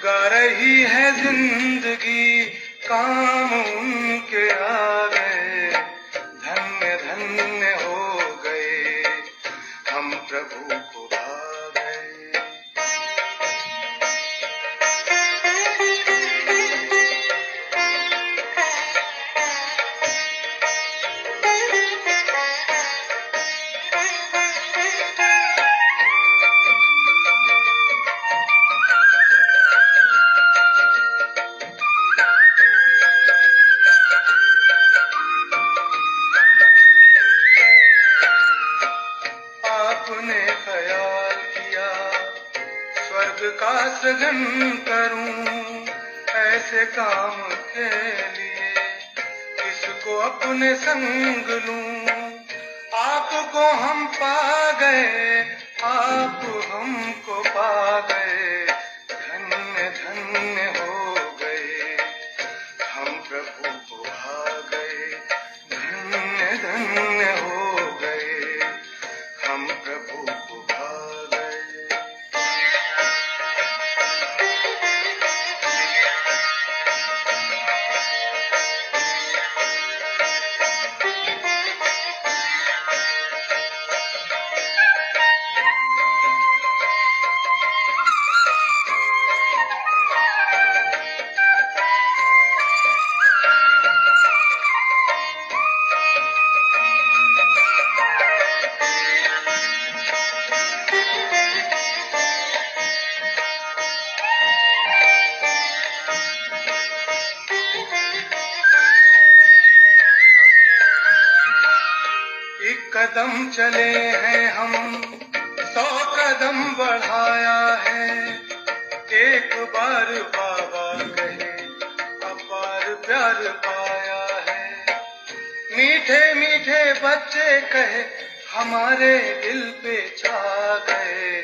गा रही है जिंदगी, काम उनके आ गए, धन्य धन्य हो गए, हम प्रभु को भा गए। आपने ख्याल किया स्वर्ग का सृजन करूं, ऐसे काम के लिए किसको अपने संग लूं। आपको हम पा गए, आप हमको पा गए, धन्य धन्य हो गए, हम प्रभु को भा गए, धन्य धन्य हो गए, हम प्रभु को भा गए। एक कदम चले हैं हम, 100 कदम बढ़ाया है, एक बार बाबा कहे अपार प्यार पाया है। मीठे मीठे बच्चे कहे हमारे दिल पे छा गए,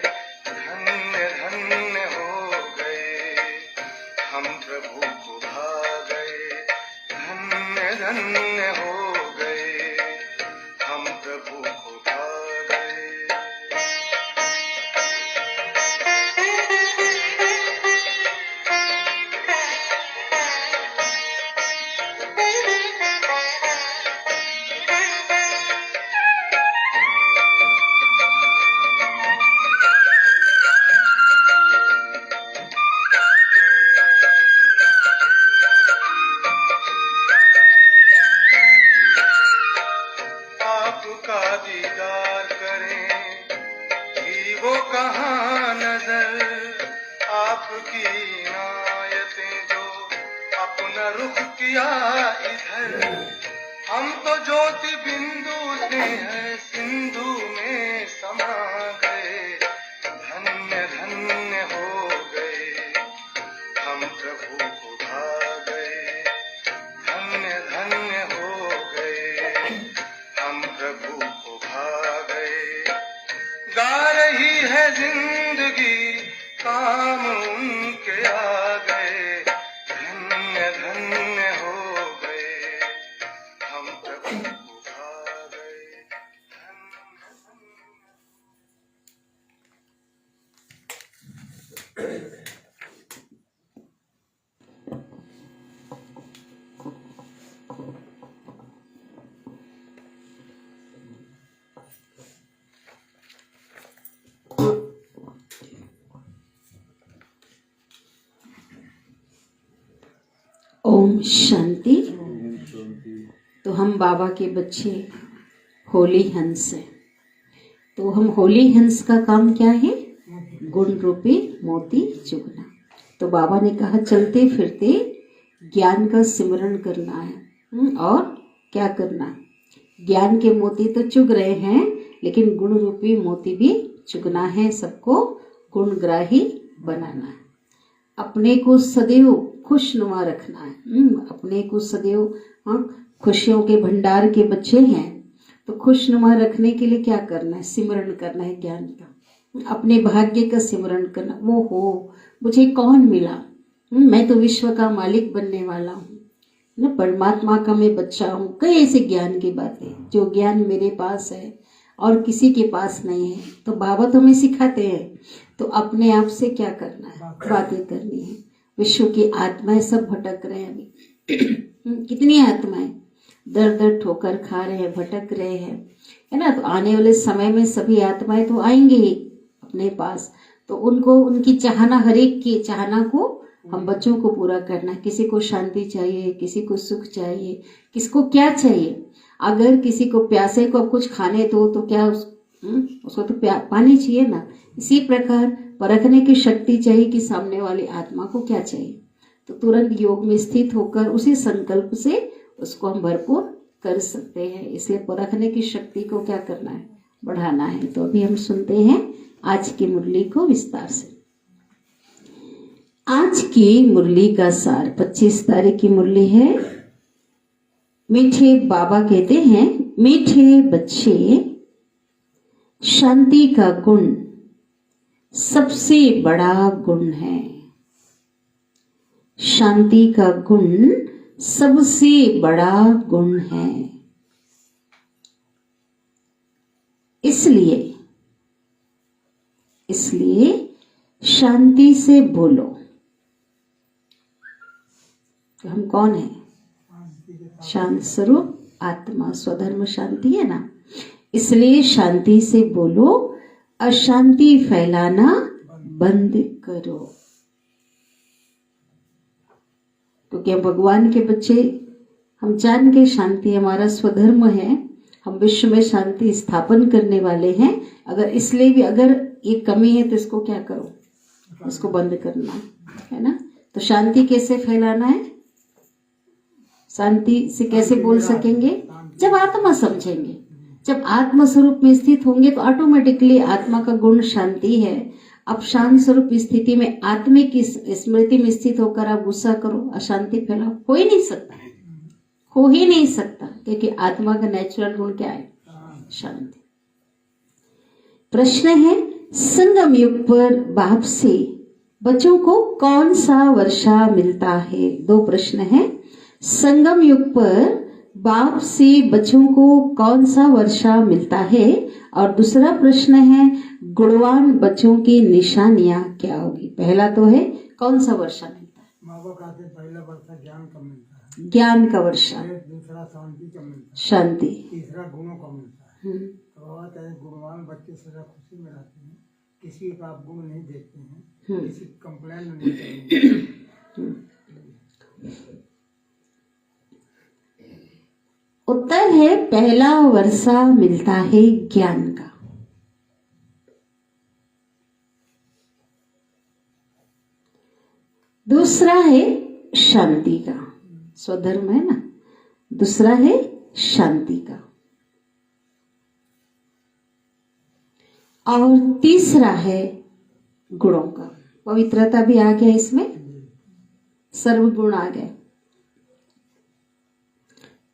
धन्य धन्य हो गए, हम प्रभु को भा गए, धन्य धन्य हो गए, हम प्रभु को भा गए। आपका दीदार करें कि वो कहाँ नजर, आपकी इनायतें जो अपना रुख किया इधर। हम तो ज्योति बिंदु से हैं सिंधु में समा गए, धन्य धन्य हो गए, हम प्रभु को भा गए, धन्य धन्य हो गए, हम प्रभु को भा गए। गा रही है जिंदगी, काम उनके आ गए, धन्य धन्य हो गए, हम प्रभु को भा गए, धन्य धन्य। ओम शांति। तो हम बाबा के बच्चे होली हंस हैं। तो हम होली हंस का काम क्या है? गुण रूपी मोती चुगना। तो बाबा ने कहा चलते फिरते ज्ञान का सिमरन करना है। और क्या करना? ज्ञान के मोती तो चुग रहे हैं, लेकिन गुण रूपी मोती भी चुगना है। सबको गुणग्राही बनाना है। अपने को सदैव खुशनुमा रखना है। अपने को सदैव खुशियों के भंडार के बच्चे हैं, तो खुशनुमा रखने के लिए क्या करना है? सिमरन करना है ज्ञान का। अपने भाग्य का सिमरन करना। वो हो मुझे कौन मिला, मैं तो विश्व का मालिक बनने वाला हूँ ना, परमात्मा का मैं बच्चा हूँ। कई ऐसे ज्ञान की बातें जो ज्ञान मेरे पास है और किसी के पास नहीं है। तो बाबा तो हमें सिखाते हैं, तो अपने आप से क्या करना है? बातें करनी है। विश्व की आत्माएं सब भटक रहे हैं अभी। कितनी आत्माएं दर दर ठोकर खा रहे हैं, भटक रहे हैं, है ना। तो आने वाले समय में सभी आत्माएं तो आएंगे ही अपने पास, तो उनको उनकी चाहना, हर एक की चाहना को हम बच्चों को पूरा करना। किसी को शांति चाहिए, किसी को सुख चाहिए, किसको क्या चाहिए। अगर किसी को प्यासे को अब कुछ खाने दो तो क्या उसको तो पानी चाहिए ना। इसी प्रकार परखने की शक्ति चाहिए कि सामने वाली आत्मा को क्या चाहिए, तो तुरंत योग में स्थित होकर उसी संकल्प से उसको हम भरपूर कर सकते हैं। इसलिए परखने की शक्ति को क्या करना है, बढ़ाना है। तो अभी हम सुनते हैं आज की मुरली को विस्तार से। आज की मुरली का सार 25 तारीख की मुरली है। मीठे बाबा कहते हैं, मीठे बच्चे, शांति का गुण सबसे बड़ा गुण है। शांति का गुण सबसे बड़ा गुण है। इसलिए शांति से बोलो। तो हम कौन है? शांत स्वरूप आत्मा, स्वधर्म शांति है ना। इसलिए शांति से बोलो, अशांति फैलाना बंद करो। क्योंकि हम भगवान के बच्चे, हम जान के शांति हमारा स्वधर्म है, हम विश्व में शांति स्थापन करने वाले हैं। अगर इसलिए भी अगर ये कमी है तो इसको क्या करो, इसको बंद करना है ना। तो शांति कैसे फैलाना है, शांति से कैसे बोल सकेंगे? जब आत्मा समझेंगे, जब आत्मा स्वरूप में स्थित होंगे तो ऑटोमेटिकली आत्मा का गुण शांति है। अब शांत स्वरूप स्थिति में आत्मिक की स्मृति में स्थित होकर आप गुस्सा करो, अशांति फैलाओ, हो ही नहीं सकता, हो ही नहीं सकता। क्योंकि आत्मा का नेचुरल गुण क्या है? शांति। प्रश्न है, संगम युग पर बाप से बच्चों को कौन सा वर्षा मिलता है? दो प्रश्न है। संगम युग पर बाप से बच्चों को कौन सा वर्षा मिलता है, और दूसरा प्रश्न है, गुणवान बच्चों की निशानियां क्या होगी? पहला तो है कौन सा वर्षा मिलता है? बाबा कहते पहला वर्षा ज्ञान का मिलता है, ज्ञान का वर्षा। दूसरा शांति का मिलता है, शांति। तीसरा गुणों का मिलता है। तो बाबा कहते गुणवान बच्चे सदा खुशी में रहते हैं, किसी का आप गुण नहीं देखते हैं, किसी कंप्लेंट नहीं करेंगे। उत्तर है, पहला वर्षा मिलता है ज्ञान का। दूसरा है शांति का, स्वधर्म है ना। दूसरा है शांति का, और तीसरा है गुणों का। पवित्रता भी आ गया इसमें, सर्वगुण आ गए,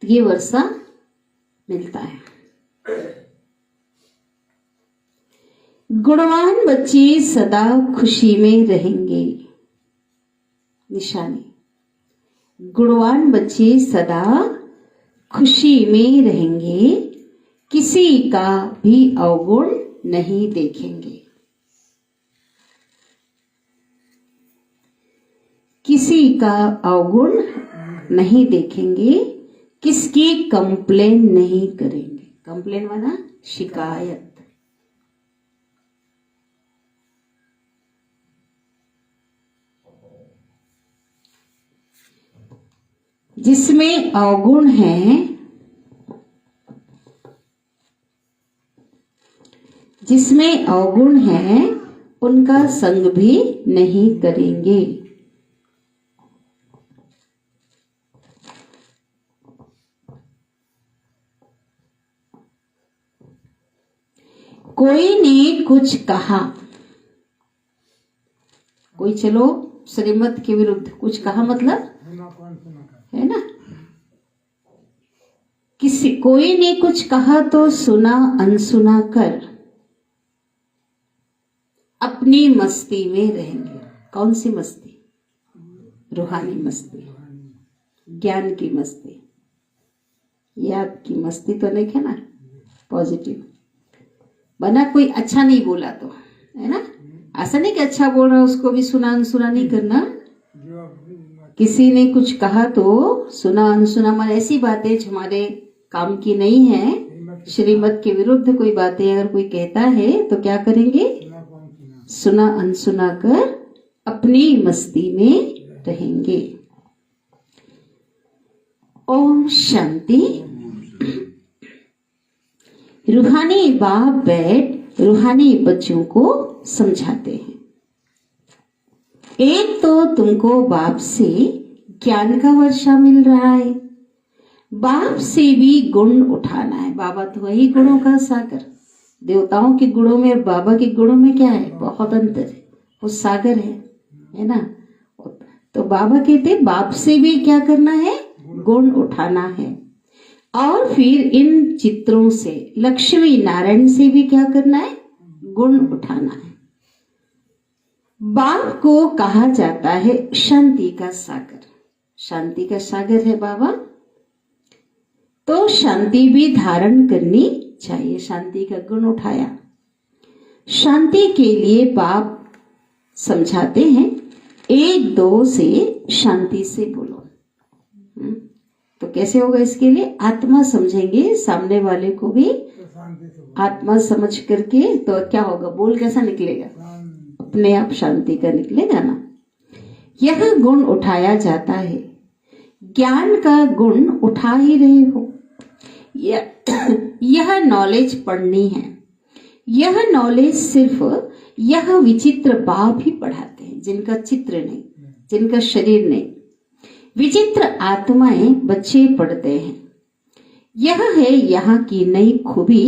तो ये वर्षा मिलता है। गुणवान बच्चे सदा खुशी में रहेंगे। निशानी, गुणवान बच्चे सदा खुशी में रहेंगे, किसी का भी अवगुण नहीं देखेंगे। किसी का अवगुण नहीं देखेंगे, किसकी कंप्लेन नहीं करेंगे। कंप्लेन माना शिकायत। जिसमें अवगुण है, जिसमें अवगुण है उनका संग भी नहीं करेंगे। कोई ने कुछ कहा, कोई चलो श्रीमत के विरुद्ध कुछ कहा, मतलब है ना। कोई ने कुछ कहा तो सुना अनसुना कर अपनी मस्ती में रहेंगे। कौन सी मस्ती? रूहानी मस्ती, ज्ञान की मस्ती। ये आपकी मस्ती तो नहीं है ना, पॉजिटिव बना। कोई अच्छा नहीं बोला तो, है ना, ऐसा नहीं कि अच्छा बोल रहा उसको भी सुना अनसुना नहीं करना, जो किसी ने कुछ कहा तो सुना अनसुना, मन ऐसी बातें जो हमारे काम की नहीं है, श्रीमत के विरुद्ध कोई बातें अगर कोई कहता है तो क्या करेंगे? सुना अनसुना कर अपनी मस्ती में रहेंगे। ओम शांति। रूहानी बाप बैठ रूहानी बच्चों को समझाते हैं। एक तो तुमको बाप से ज्ञान का वर्षा मिल रहा है, बाप से भी गुण उठाना है। बाबा तो वही गुणों का सागर, देवताओं के गुणों में और बाबा के गुणों में क्या है? बहुत अंतर है। वो सागर है ना। तो बाबा कहते बाप से भी क्या करना है? गुण उठाना है। और फिर इन चित्रों से लक्ष्मी नारायण से भी क्या करना है? गुण उठाना है। बाप को कहा जाता है शांति का सागर। शांति का सागर है बाबा, तो शांति भी धारण करनी चाहिए। शांति का गुण उठाया। शांति के लिए बाप समझाते हैं, एक दो से शांति से बोलो। तो कैसे होगा? इसके लिए आत्मा समझेंगे, सामने वाले को भी आत्मा समझ करके, तो क्या होगा? बोल कैसा निकलेगा? अपने आप शांति का निकलेगा ना। यह गुण उठाया जाता है। ज्ञान का गुण उठा ही रहे हो। यह नॉलेज पढ़नी है। यह नॉलेज सिर्फ यह विचित्र बाप ही पढ़ाते हैं, जिनका चित्र नहीं, जिनका शरीर नहीं। विचित्र आत्माएं बच्चे पढ़ते हैं। यह है यहाँ की नई खूबी,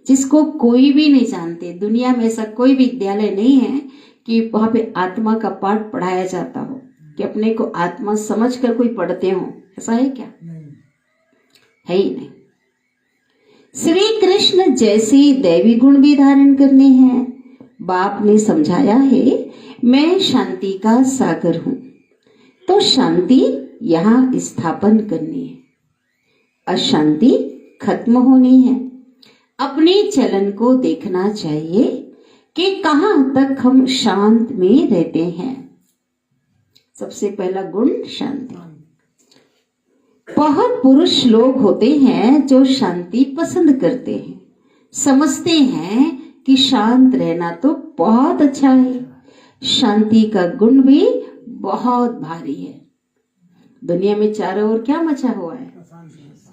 जिसको कोई भी नहीं जानते। दुनिया में ऐसा कोई विद्यालय नहीं है कि वहां पे आत्मा का पाठ पढ़ाया जाता हो, कि अपने को आत्मा समझकर कोई पढ़ते हो। ऐसा है क्या? है ही नहीं। श्री कृष्ण जैसे दैवी गुण भी धारण करने हैं। बाप ने समझाया है, मैं शांति का सागर हूं, तो शांति यहां स्थापन करनी है, अशांति खत्म होनी है। अपने चलन को देखना चाहिए कि कहां तक हम शांत में रहते हैं। सबसे पहला गुण शांति। बहुत पुरुष लोग होते हैं जो शांति पसंद करते हैं, समझते हैं कि शांत रहना तो बहुत अच्छा है। शांति का गुण भी बहुत भारी है। दुनिया में चारों ओर क्या मचा हुआ है?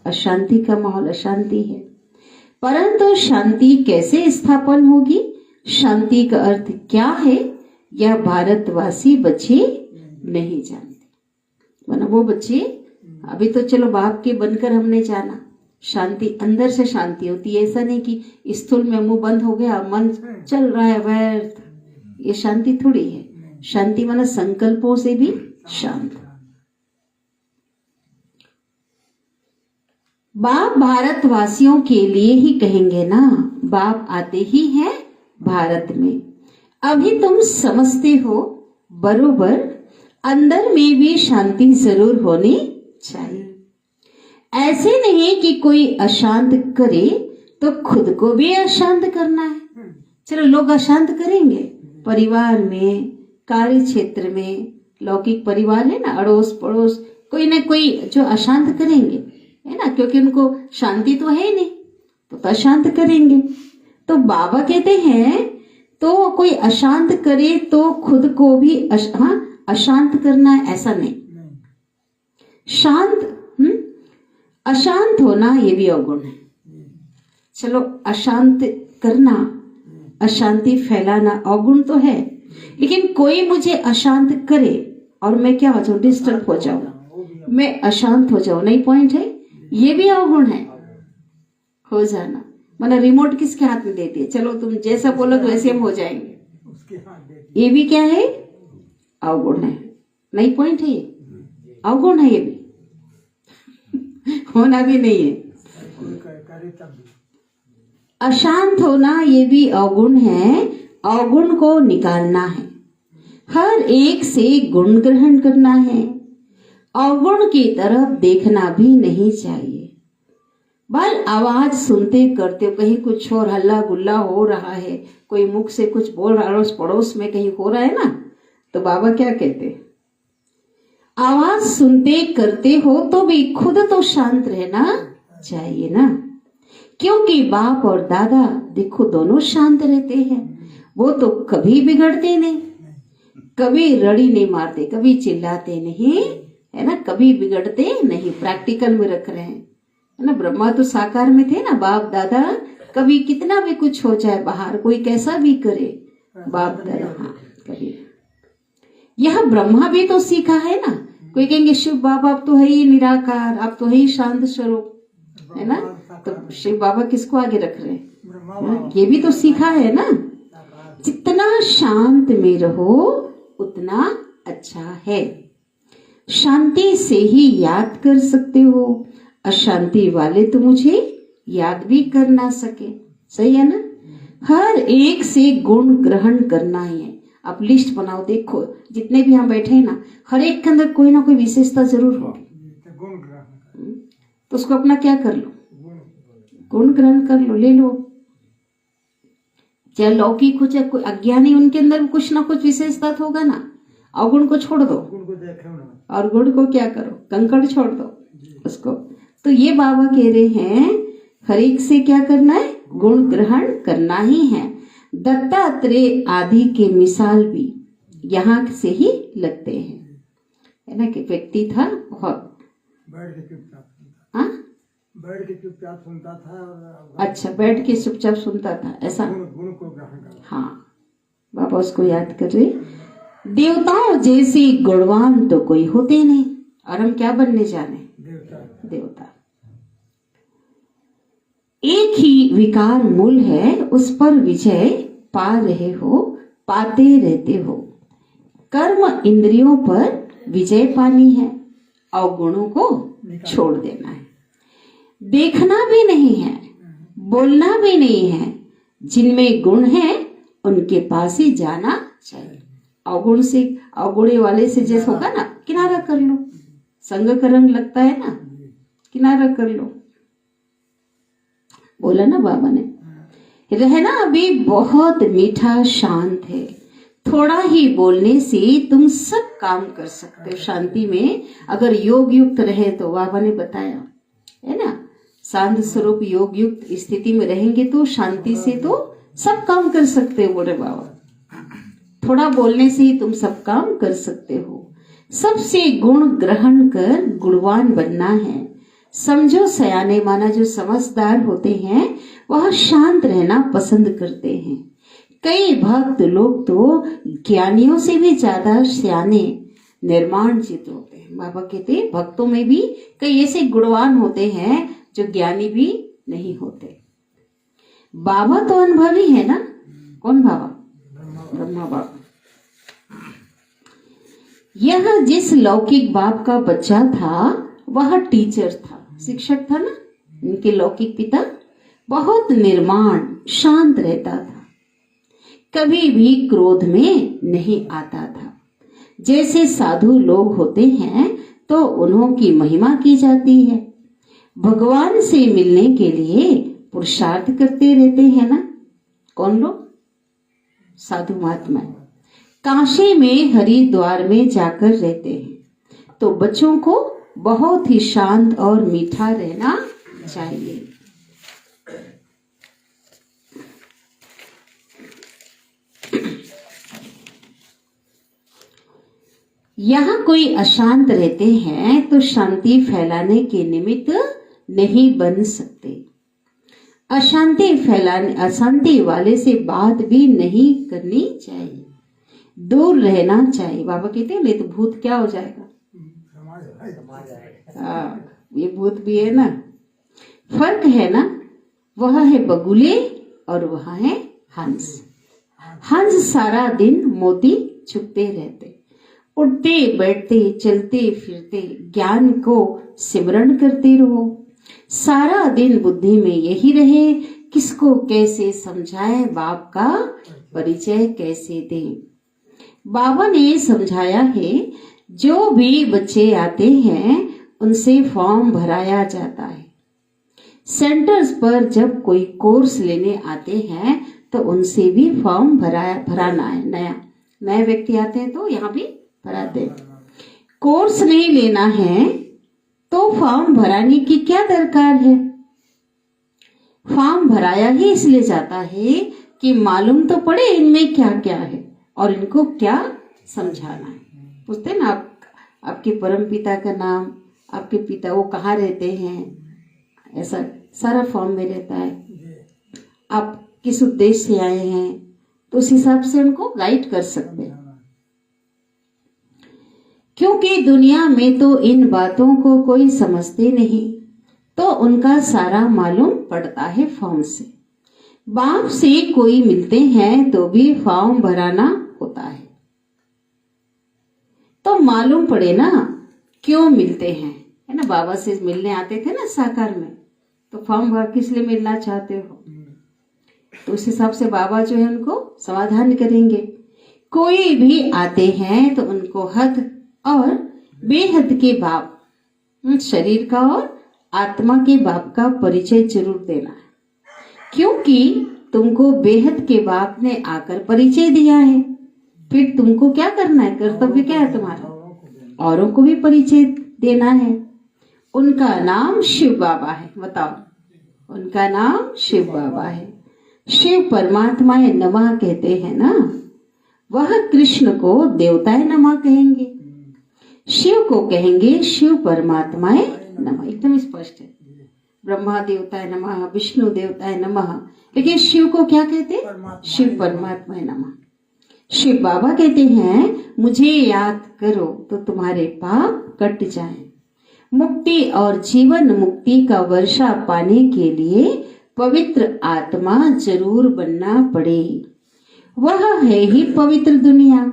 अशांति का माहौल, अशांति है। परंतु शांति कैसे स्थापन होगी? शांति का अर्थ क्या है? यह भारतवासी बच्चे नहीं जानते। वरना वो बच्चे, अभी तो चलो बाप के बनकर हमने जाना, शांति अंदर से शांति होती है। ऐसा नहीं कि स्थूल में मुंह बंद हो गया, मन चल रहा है व्यर्थ, ये शांति थोड़ी है। शांति माना संकल्पों से भी शांत। बाप भारतवासियों के लिए ही कहेंगे ना, बाप आते ही हैं भारत में। अभी तुम समझते हो बरोबर, अंदर में भी शांति जरूर होनी चाहिए। ऐसे नहीं कि कोई अशांत करे तो खुद को भी अशांत करना है। चलो लोग अशांत करेंगे, परिवार में, कार्य क्षेत्र में, लौकिक परिवार है ना, अड़ोस पड़ोस, कोई ना कोई जो अशांत करेंगे, है ना, क्योंकि उनको शांति तो है ही नहीं, तो अशांत करेंगे। तो बाबा कहते हैं, तो कोई अशांत करे तो खुद को भी अशांत करना है, ऐसा नहीं। शांत अशांत होना ये भी अवगुण है। चलो अशांत करना, अशांति फैलाना अवगुण तो है, लेकिन कोई मुझे अशांत करे और मैं क्या हो जाऊं? डिस्टर्ब हो जाऊं, मैं अशांत हो जाऊं, नहीं पॉइंट है, ये भी अवगुण है। हो जाना मतलब रिमोट किसके हाथ में देती है? चलो तुम जैसा बोलो तो वैसे हम हो जाएंगे, ये भी क्या है? अवगुण है, नहीं पॉइंट है, ये अवगुण है, ये भी होना भी नहीं है। अशांत होना ये भी अवगुण है, अवगुण को निकालना है। हर एक से गुण ग्रहण करना है, अवगुण की तरफ देखना भी नहीं चाहिए। बल आवाज सुनते करते कहीं कुछ और हल्ला गुल्ला हो रहा है, कोई मुख से कुछ बोल रहा है, अड़ोस पड़ोस में कहीं हो रहा है ना, तो बाबा क्या कहते? आवाज सुनते करते हो तो भी खुद तो शांत रहना चाहिए ना, क्योंकि बाप और दादा देखो दोनों शांत रहते हैं, वो तो कभी बिगड़ते नहीं, कभी रड़ी नहीं मारते, कभी चिल्लाते नहीं, है ना, कभी बिगड़ते नहीं, प्रैक्टिकल में रख रहे हैं, है ना। ब्रह्मा तो साकार में थे ना, बाप दादा कभी कितना भी कुछ हो जाए बाहर, कोई कैसा भी करे, बाप दादा हाँ कभी। यह ब्रह्मा भी तो सीखा है ना। कोई कहेंगे शिव बाबा आप तो है ही निराकार, आप तो है ही शांत स्वरूप, है ना, तो शिव बाबा किसको आगे रख रहे हैं, ये भी तो सीखा है ना। जितना शांत में रहो उतना अच्छा है। शांति से ही याद कर सकते हो, अशांति वाले तो मुझे याद भी कर ना सके, सही है ना। हर एक से गुण ग्रहण करना ही है। आप लिस्ट बनाओ, देखो जितने भी हम बैठे हैं ना, हर एक के अंदर कोई ना कोई विशेषता जरूर होगी, तो उसको अपना क्या कर लो, गुण ग्रहण कर लो, ले लो। चाहे लौकिक हो चाहे कोई अज्ञानी, उनके अंदर कुछ ना कुछ विशेषता तो होगा ना। अवगुण को छोड़ दो और गुण को क्या करो, कंकड़ छोड़ दो उसको। तो ये बाबा कह रहे हैं हर एक से क्या करना है, गुण ग्रहण करना ही है। दत्तात्रेय आदि के मिसाल भी यहाँ से ही लगते हैं, है ना, कि व्यक्ति था बहुत बैठ के चुपचाप हाँ सुनता था और अच्छा बैठ के चुपचाप सुनता था, ऐसा गुण को ग्रहण करता। हाँ बाबा उसको याद कर रहे। देवताओं जैसे गुणवान तो कोई होते नहीं, और हम क्या बनने जाने, देवता। एक ही विकार मूल है, उस पर विजय पा रहे हो, पाते रहते हो। कर्म इंद्रियों पर विजय पानी है, अवगुणों को छोड़ देना है। देखना भी नहीं है, बोलना भी नहीं है, जिनमें गुण है उनके पास ही जाना चाहिए। अवगुण से, अवगुणे वाले से जैसे होगा ना, किनारा कर लो, संग का रंग लगता है ना, किनारा कर लो, बोला ना बाबा ने। रहना अभी बहुत मीठा शांत है, थोड़ा ही बोलने से तुम सब काम कर सकते हो शांति में, अगर योग युक्त रहे तो। बाबा ने बताया है ना, शांत स्वरूप योग युक्त स्थिति में रहेंगे तो शांति से तो सब काम कर सकते हो, बोले बाबा। थोड़ा बोलने से ही तुम सब काम कर सकते हो। सबसे गुण ग्रहण कर गुणवान बनना है। समझो सयाने माना जो समझदार होते हैं वह शांत रहना पसंद करते हैं। कई भक्त लोग तो ज्ञानियों से भी ज्यादा सयाने निर्माण चित होते हैं। बाबा कहते हैं भक्तों में भी कई ऐसे गुणवान होते हैं जो ज्ञानी भी नहीं होते। बाबा तो अनुभवी है ना। कौन बाबा? ब्रह्मा बाबा। यह जिस लौकिक बाप का बच्चा था वह टीचर था, शिक्षक था ना, इनके लौकिक पिता। बहुत निर्माण शांत रहता था, कभी भी क्रोध में नहीं आता था। जैसे साधु लोग होते हैं तो उन्हों की महिमा की जाती है। भगवान से मिलने के लिए पुरुषार्थ करते रहते हैं ना। कौन लोग? साधु महात्मा। काशी में हरिद्वार में जाकर रहते हैं। तो बच्चों को बहुत ही शांत और मीठा रहना चाहिए। यहाँ कोई अशांत रहते हैं तो शांति फैलाने के निमित्त नहीं बन सकते। अशांति वाले से बात भी नहीं करनी चाहिए, दूर रहना चाहिए। बाबा कहते हैं नहीं तो भूत क्या हो जाएगा। ये भूत भी है ना। फर्क है ना, वह है बगुले और वह है हंस। हंस सारा दिन मोती छुपते रहते, उठते बैठते चलते फिरते ज्ञान को सिमरण करते रहो। सारा दिन बुद्धि में यही रहे किसको कैसे समझाए, बाप का परिचय कैसे दे। बाबा ने समझाया है जो भी बच्चे आते हैं उनसे फॉर्म भराया जाता है। सेंटर्स पर जब कोई कोर्स लेने आते हैं तो उनसे भी फॉर्म भराना है। नए व्यक्ति आते हैं तो यहाँ भी भराते हैं। कोर्स नहीं लेना है तो फॉर्म भराने की क्या दरकार है? फॉर्म भराया ही इसलिए जाता है कि मालूम तो पड़े इनमें क्या क्या है और इनको क्या समझाना है। पूछते ना आपके परम पिता का नाम, आपके पिता वो कहाँ रहते हैं, ऐसा सारा फॉर्म में रहता है। आप किस उद्देश्य से आए हैं तो उस हिसाब से उनको गाइड कर सकते हैं। क्योंकि दुनिया में तो इन बातों को कोई समझते नहीं, तो उनका सारा मालूम पड़ता है फॉर्म से। बाप से कोई मिलते हैं तो भी फॉर्म भराना होता है, तो मालूम पड़े ना क्यों मिलते हैं, है ना। बाबा से मिलने आते थे ना साकार में, तो फॉर्म भर किस लिए मिलना चाहते हो, तो उस हिसाब से बाबा जो है उनको समाधान करेंगे। कोई भी आते हैं तो उनको हद और बेहद के बाप, शरीर का और आत्मा के बाप का परिचय जरूर देना है, क्योंकि तुमको बेहद के बाप ने आकर परिचय दिया है। फिर तुमको क्या करना है, कर्तव्य क्या है तुम्हारा, औरों को भी परिचय देना है। उनका नाम शिव बाबा है। बताओ, उनका नाम शिव बाबा है। शिव परमात्माए नमः कहते हैं ना, वह कृष्ण को देवताए नमः कहेंगे, शिव को कहेंगे शिव परमात्माए नमः। एकदम स्पष्ट है, ब्रह्मा देवताए नमः, विष्णु देवताए नमः, लेकिन शिव को क्या कहते हैं, शिव परमात्माए नमः। शिव बाबा कहते हैं मुझे याद करो तो तुम्हारे पाप कट जाएं। मुक्ति और जीवन मुक्ति का वर्षा पाने के लिए पवित्र आत्मा जरूर बनना पड़े। वह है ही पवित्र दुनिया,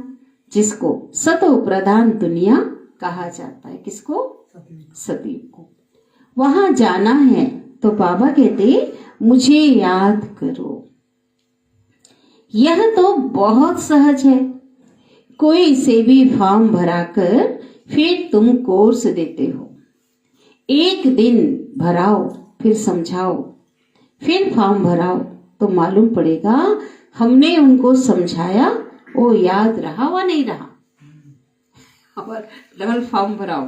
जिसको सतो प्रधान दुनिया कहा जाता है। किसको, सतीव को। वहां जाना है तो बाबा कहते मुझे याद करो। यह तो बहुत सहज है। कोई से भी फॉर्म भराकर फिर तुम कोर्स देते हो। एक दिन भराओ, फिर समझाओ, फिर फॉर्म भराओ, तो मालूम पड़ेगा हमने उनको समझाया वो याद रहा व नहीं रहा। और डबल फॉर्म भराओ,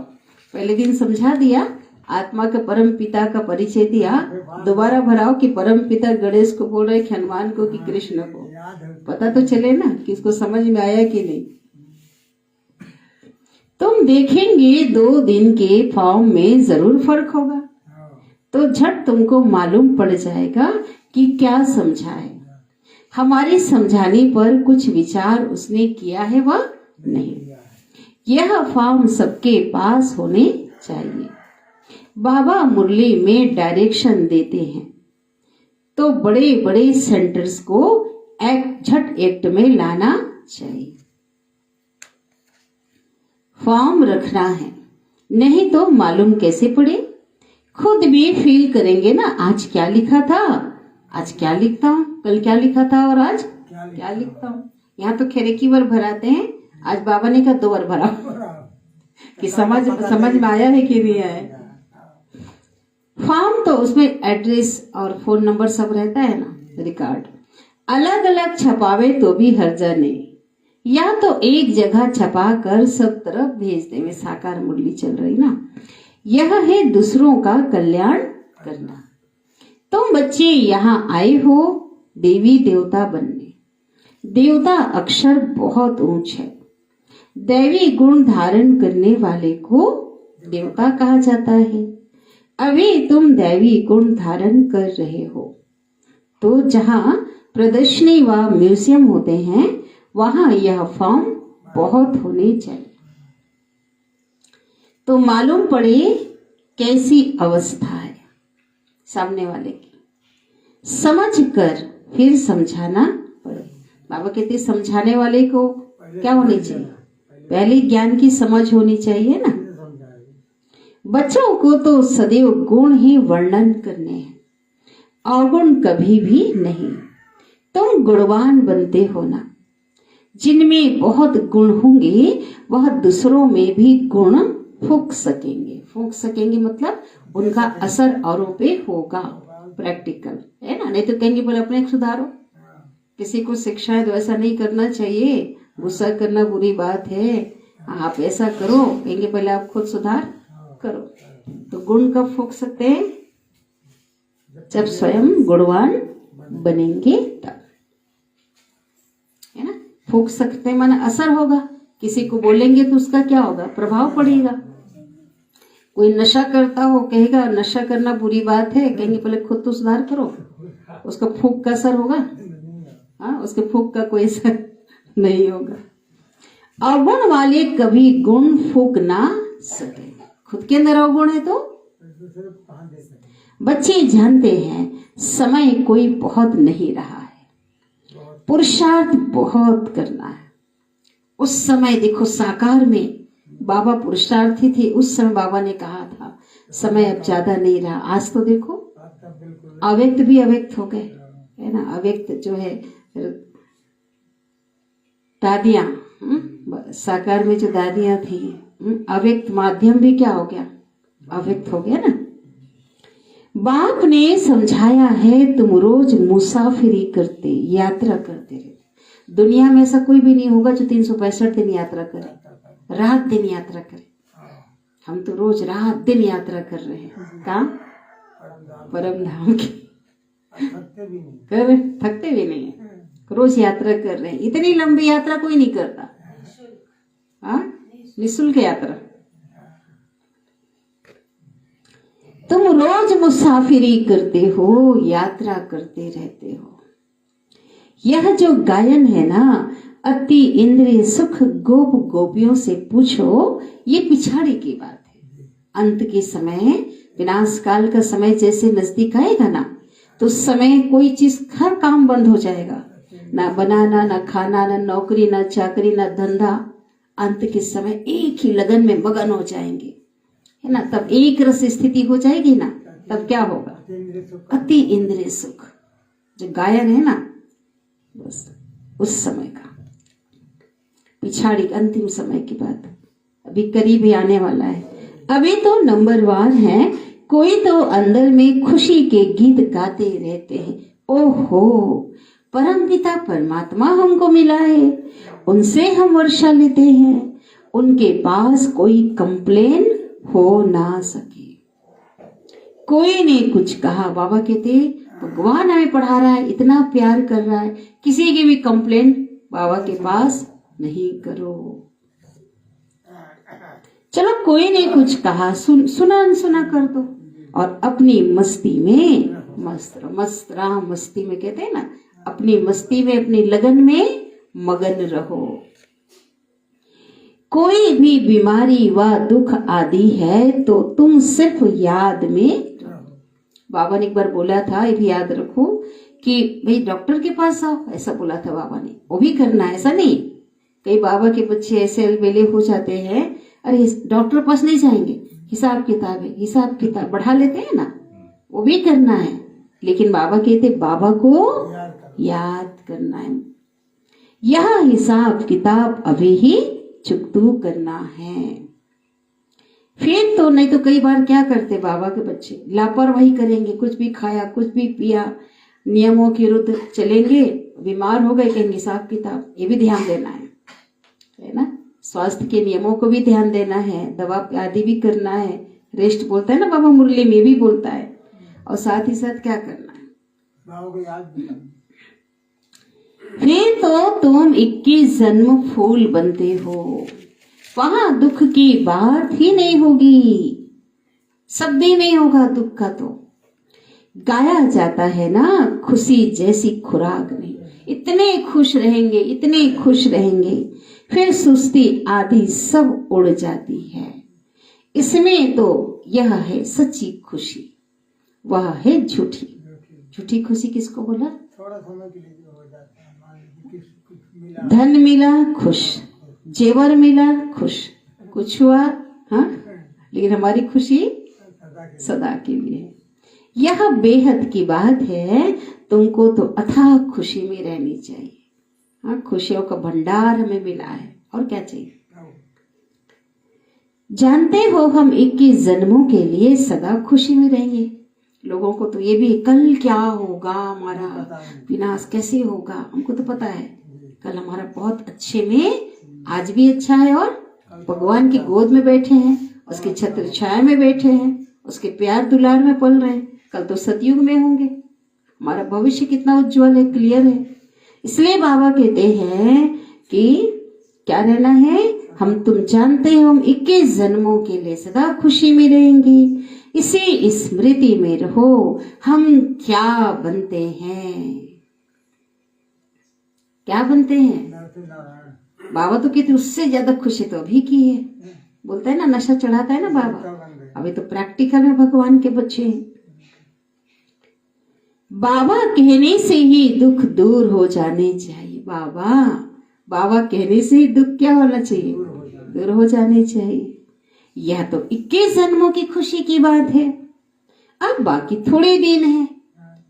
पहले दिन समझा दिया, आत्मा के परम पिता का परिचय दिया, दोबारा भराओ कि परम पिता गणेश को बोल रहे, हनुमान को कि कृष्ण को, पता तो चले ना कि इसको समझ में आया कि नहीं। तुम देखेंगे 2 दिन के फॉर्म में जरूर फर्क होगा, तो झट तुमको मालूम पड़ जाएगा कि क्या समझा है। हमारे समझाने पर कुछ विचार उसने किया है व नहीं। यह फॉर्म सबके पास होने चाहिए। बाबा मुरली में डायरेक्शन देते हैं तो बड़े बड़े सेंटर्स को झट एक्ट में लाना चाहिए। फॉर्म रखना है, नहीं तो मालूम कैसे पड़े। खुद भी फील करेंगे ना, आज क्या लिखा था, आज क्या लिखता हूँ, कल क्या लिखा था और आज क्या लिखता हूँ। यहाँ तो खेरे की बार भराते हैं, आज बाबा ने कहा 2 बार भरा कि समझ में आया है कि नहीं आया। फॉर्म तो उसमें एड्रेस और फोन नंबर सब रहता है ना, रिकॉर्ड अलग अलग छपावे तो भी हर्जा नहीं, या तो एक जगह छपा कर सब तरफ भेज दे। में साकार मुरली चल रही ना, यह है दूसरों का कल्याण करना। तुम बच्चे यहाँ आए हो देवी देवता बनने। देवता अक्षर बहुत ऊंच है। दैवी गुण धारण करने वाले को देवता कहा जाता है। अभी तुम दैवी गुण धारण कर रहे हो, तो जहाँ प्रदर्शनी व म्यूजियम होते हैं वहां यह फॉर्म बहुत होने चाहिए, तो मालूम पड़े कैसी अवस्था है सामने वाले की। समझ कर फिर समझाना पड़े। बाबा कहते समझाने वाले को क्या होनी चाहिए, पहले ज्ञान की समझ होनी चाहिए ना। बच्चों को तो सदैव गुण ही वर्णन करने हैं, अवगुण कभी भी नहीं। तुम गुणवान बनते हो ना, जिनमें बहुत गुण होंगे वह दूसरों में भी गुण फूंक सकेंगे मतलब उनका असर औरों पे होगा, प्रैक्टिकल है ना। नहीं तो कहेंगे बोले अपने सुधारो। किसी को शिक्षा है तो ऐसा नहीं करना चाहिए, गुस्सा करना बुरी बात है, आप ऐसा करो, कहेंगे पहले आप खुद सुधार करो। तो गुण कब फूंक सकते हैं? जब स्वयं गुणवान बनेंगे तब, है ना। फूंक सकते हैं माना असर होगा, किसी को बोलेंगे तो उसका क्या होगा? प्रभाव पड़ेगा। कोई नशा करता हो, कहेगा नशा करना बुरी बात है, कहेंगे पहले खुद तो सुधार करो, उसका फूंक का असर होगा? हाँ, उसके फूंक का कोई असर नहीं होगा। अवगुण वाले कभी गुण फूंक ना सके। खुद के अंदर अवगुण है तो बच्चे जानते हैं समय कोई बहुत नहीं रहा है, पुरुषार्थ बहुत करना है। उस समय देखो साकार में बाबा पुरुषार्थी थे, उस समय बाबा ने कहा था समय अब ज्यादा नहीं रहा। आज तो देखो अव्यक्त भी अव्यक्त हो गए, है ना। अव्यक्त जो है दादियां, साकार में जो दादियां थी, अव्यक्त माध्यम भी क्या हो गया? अव्यक्त हो गया ना। बाप ने समझाया है तुम रोज मुसाफिरी करते, यात्रा करते रहते। दुनिया में ऐसा कोई भी नहीं होगा जो 365 दिन यात्रा करे, रात दिन यात्रा करे। हम तो रोज रात दिन यात्रा कर रहे हैं। कहाँ? परम धाम की कर रहे, थकते भी नहीं है, रोज यात्रा कर रहे हैं। इतनी लंबी यात्रा कोई नहीं करता, हाँ, निःशुल्क यात्रा। तुम रोज मुसाफिरी करते हो, यात्रा करते रहते हो। यह जो गायन है ना, अति इंद्रिय सुख गोप गोपियों से पूछो, ये पिछाड़ी की बात है। अंत के समय, विनाश काल का समय जैसे नजदीक आएगा ना, तो उस समय कोई चीज, हर काम बंद हो जाएगा, ना बनाना, ना खाना, ना नौकरी, ना चाकरी, ना धंधा। अंत के समय एक ही लगन में मगन हो जाएंगे, है ना। तब एक रस स्थिति हो जाएगी ना, तब क्या होगा? अति इंद्रिय सुख। जो गायन है ना, बस उस समय का, पिछाड़ी अंतिम समय की बात अभी करीब ही आने वाला है। अभी तो नंबर 1 है, कोई तो अंदर में खुशी के गीत गाते रहते हैं। ओहो, परमपिता परमात्मा हमको मिला है, उनसे हम वर्षा लेते हैं, उनके पास कोई कंप्लेन हो ना सके। कोई ने कुछ कहा, बाबा कहते भगवान हमें पढ़ा रहा है, इतना प्यार कर रहा है, किसी की भी कंप्लेंट बाबा के पास नहीं करो। चलो कोई ने कुछ कहा, सुना अनसुना कर दो और अपनी मस्ती में मस्त रहो। मस्त रहा, मस्ती में कहते हैं ना, अपनी मस्ती में, अपनी लगन में मगन रहो। कोई भी बीमारी व दुख आदि है तो तुम सिर्फ याद में। बाबा ने एक बार बोला था, ये भी याद रखो कि भाई डॉक्टर के पास आओ, ऐसा बोला था बाबा ने। वो भी करना है, ऐसा नहीं। कई बाबा के बच्चे ऐसे अलबेले हो जाते हैं, अरे डॉक्टर पास नहीं जाएंगे, हिसाब किताब है, हिसाब किताब बढ़ा लेते हैं ना, वो भी करना है। लेकिन बाबा कहते बाबा को याद करना है। यह हिसाब किताब अभी ही चुकतू करना है। फिर तो नहीं तो कई बार क्या करते बाबा के बच्चे, लापरवाही करेंगे, कुछ भी खाया, कुछ भी पिया, नियमों के विरुद्ध चलेंगे, बीमार हो गए, कहेंगे हिसाब किताब। ये भी ध्यान देना है ना। स्वास्थ्य के नियमों को भी ध्यान देना है, दवा आदि भी करना है, रेस्ट बोलता है ना बाबा मुरली में भी बोलता है। और साथ ही साथ क्या करना है, फिर तो तुम 21 जन्म फूल बनते हो, वहां दुख की बात ही नहीं होगी, शब्द ही नहीं होगा दुख का। तो गाया जाता है ना, खुशी जैसी खुराक नहीं। इतने खुश रहेंगे, इतने खुश रहेंगे, फिर सुस्ती आदि सब उड़ जाती है। इसमें तो यह है सच्ची खुशी, वह है झूठी। झूठी खुशी किसको बोला? थोड़ा समय के लिए हो जाता है, मान लीजिए कुछ मिला, धन मिला खुश, जेवर मिला खुश, कुछ हुआ, हाँ, लेकिन हमारी खुशी सदा के लिए है। यह बेहद की बात है, तुमको तो अथाह खुशी में रहनी चाहिए। हाँ, खुशियों का भंडार हमें मिला है, और क्या चाहिए। जानते हो हम 21 जन्मों के लिए सदा खुशी में रहेंगे। लोगों को तो ये भी, कल क्या होगा, हमारा विनाश कैसे होगा, हमको तो पता है। कल हमारा बहुत अच्छे में, आज भी अच्छा है और भगवान की गोद में बैठे हैं, उसकी छत्र छाया में बैठे हैं, उसके प्यार दुलार में पल रहे हैं। कल तो सतयुग में होंगे। हमारा भविष्य कितना उज्जवल है, क्लियर है। इसलिए बाबा कहते हैं कि क्या रहना है, हम तुम जानते हो हम 21 जन्मों के लिए सदा खुशी में रहेंगे। इसी स्मृति में रहो हम क्या बनते हैं, क्या बनते हैं। नारायण बाबा तो कहते उससे ज्यादा खुशी तो अभी की है। बोलता है ना, नशा चढ़ाता है ना बाबा। अभी तो प्रैक्टिकल में भगवान के बच्चे हैं। बाबा कहने से ही दुख दूर हो जाने चाहिए। बाबा कहने से ही दुख क्या होना चाहिए, दूर हो जाने चाहिए। यह तो 21 जन्मों की खुशी की बात है। अब बाकी थोड़े दिन है।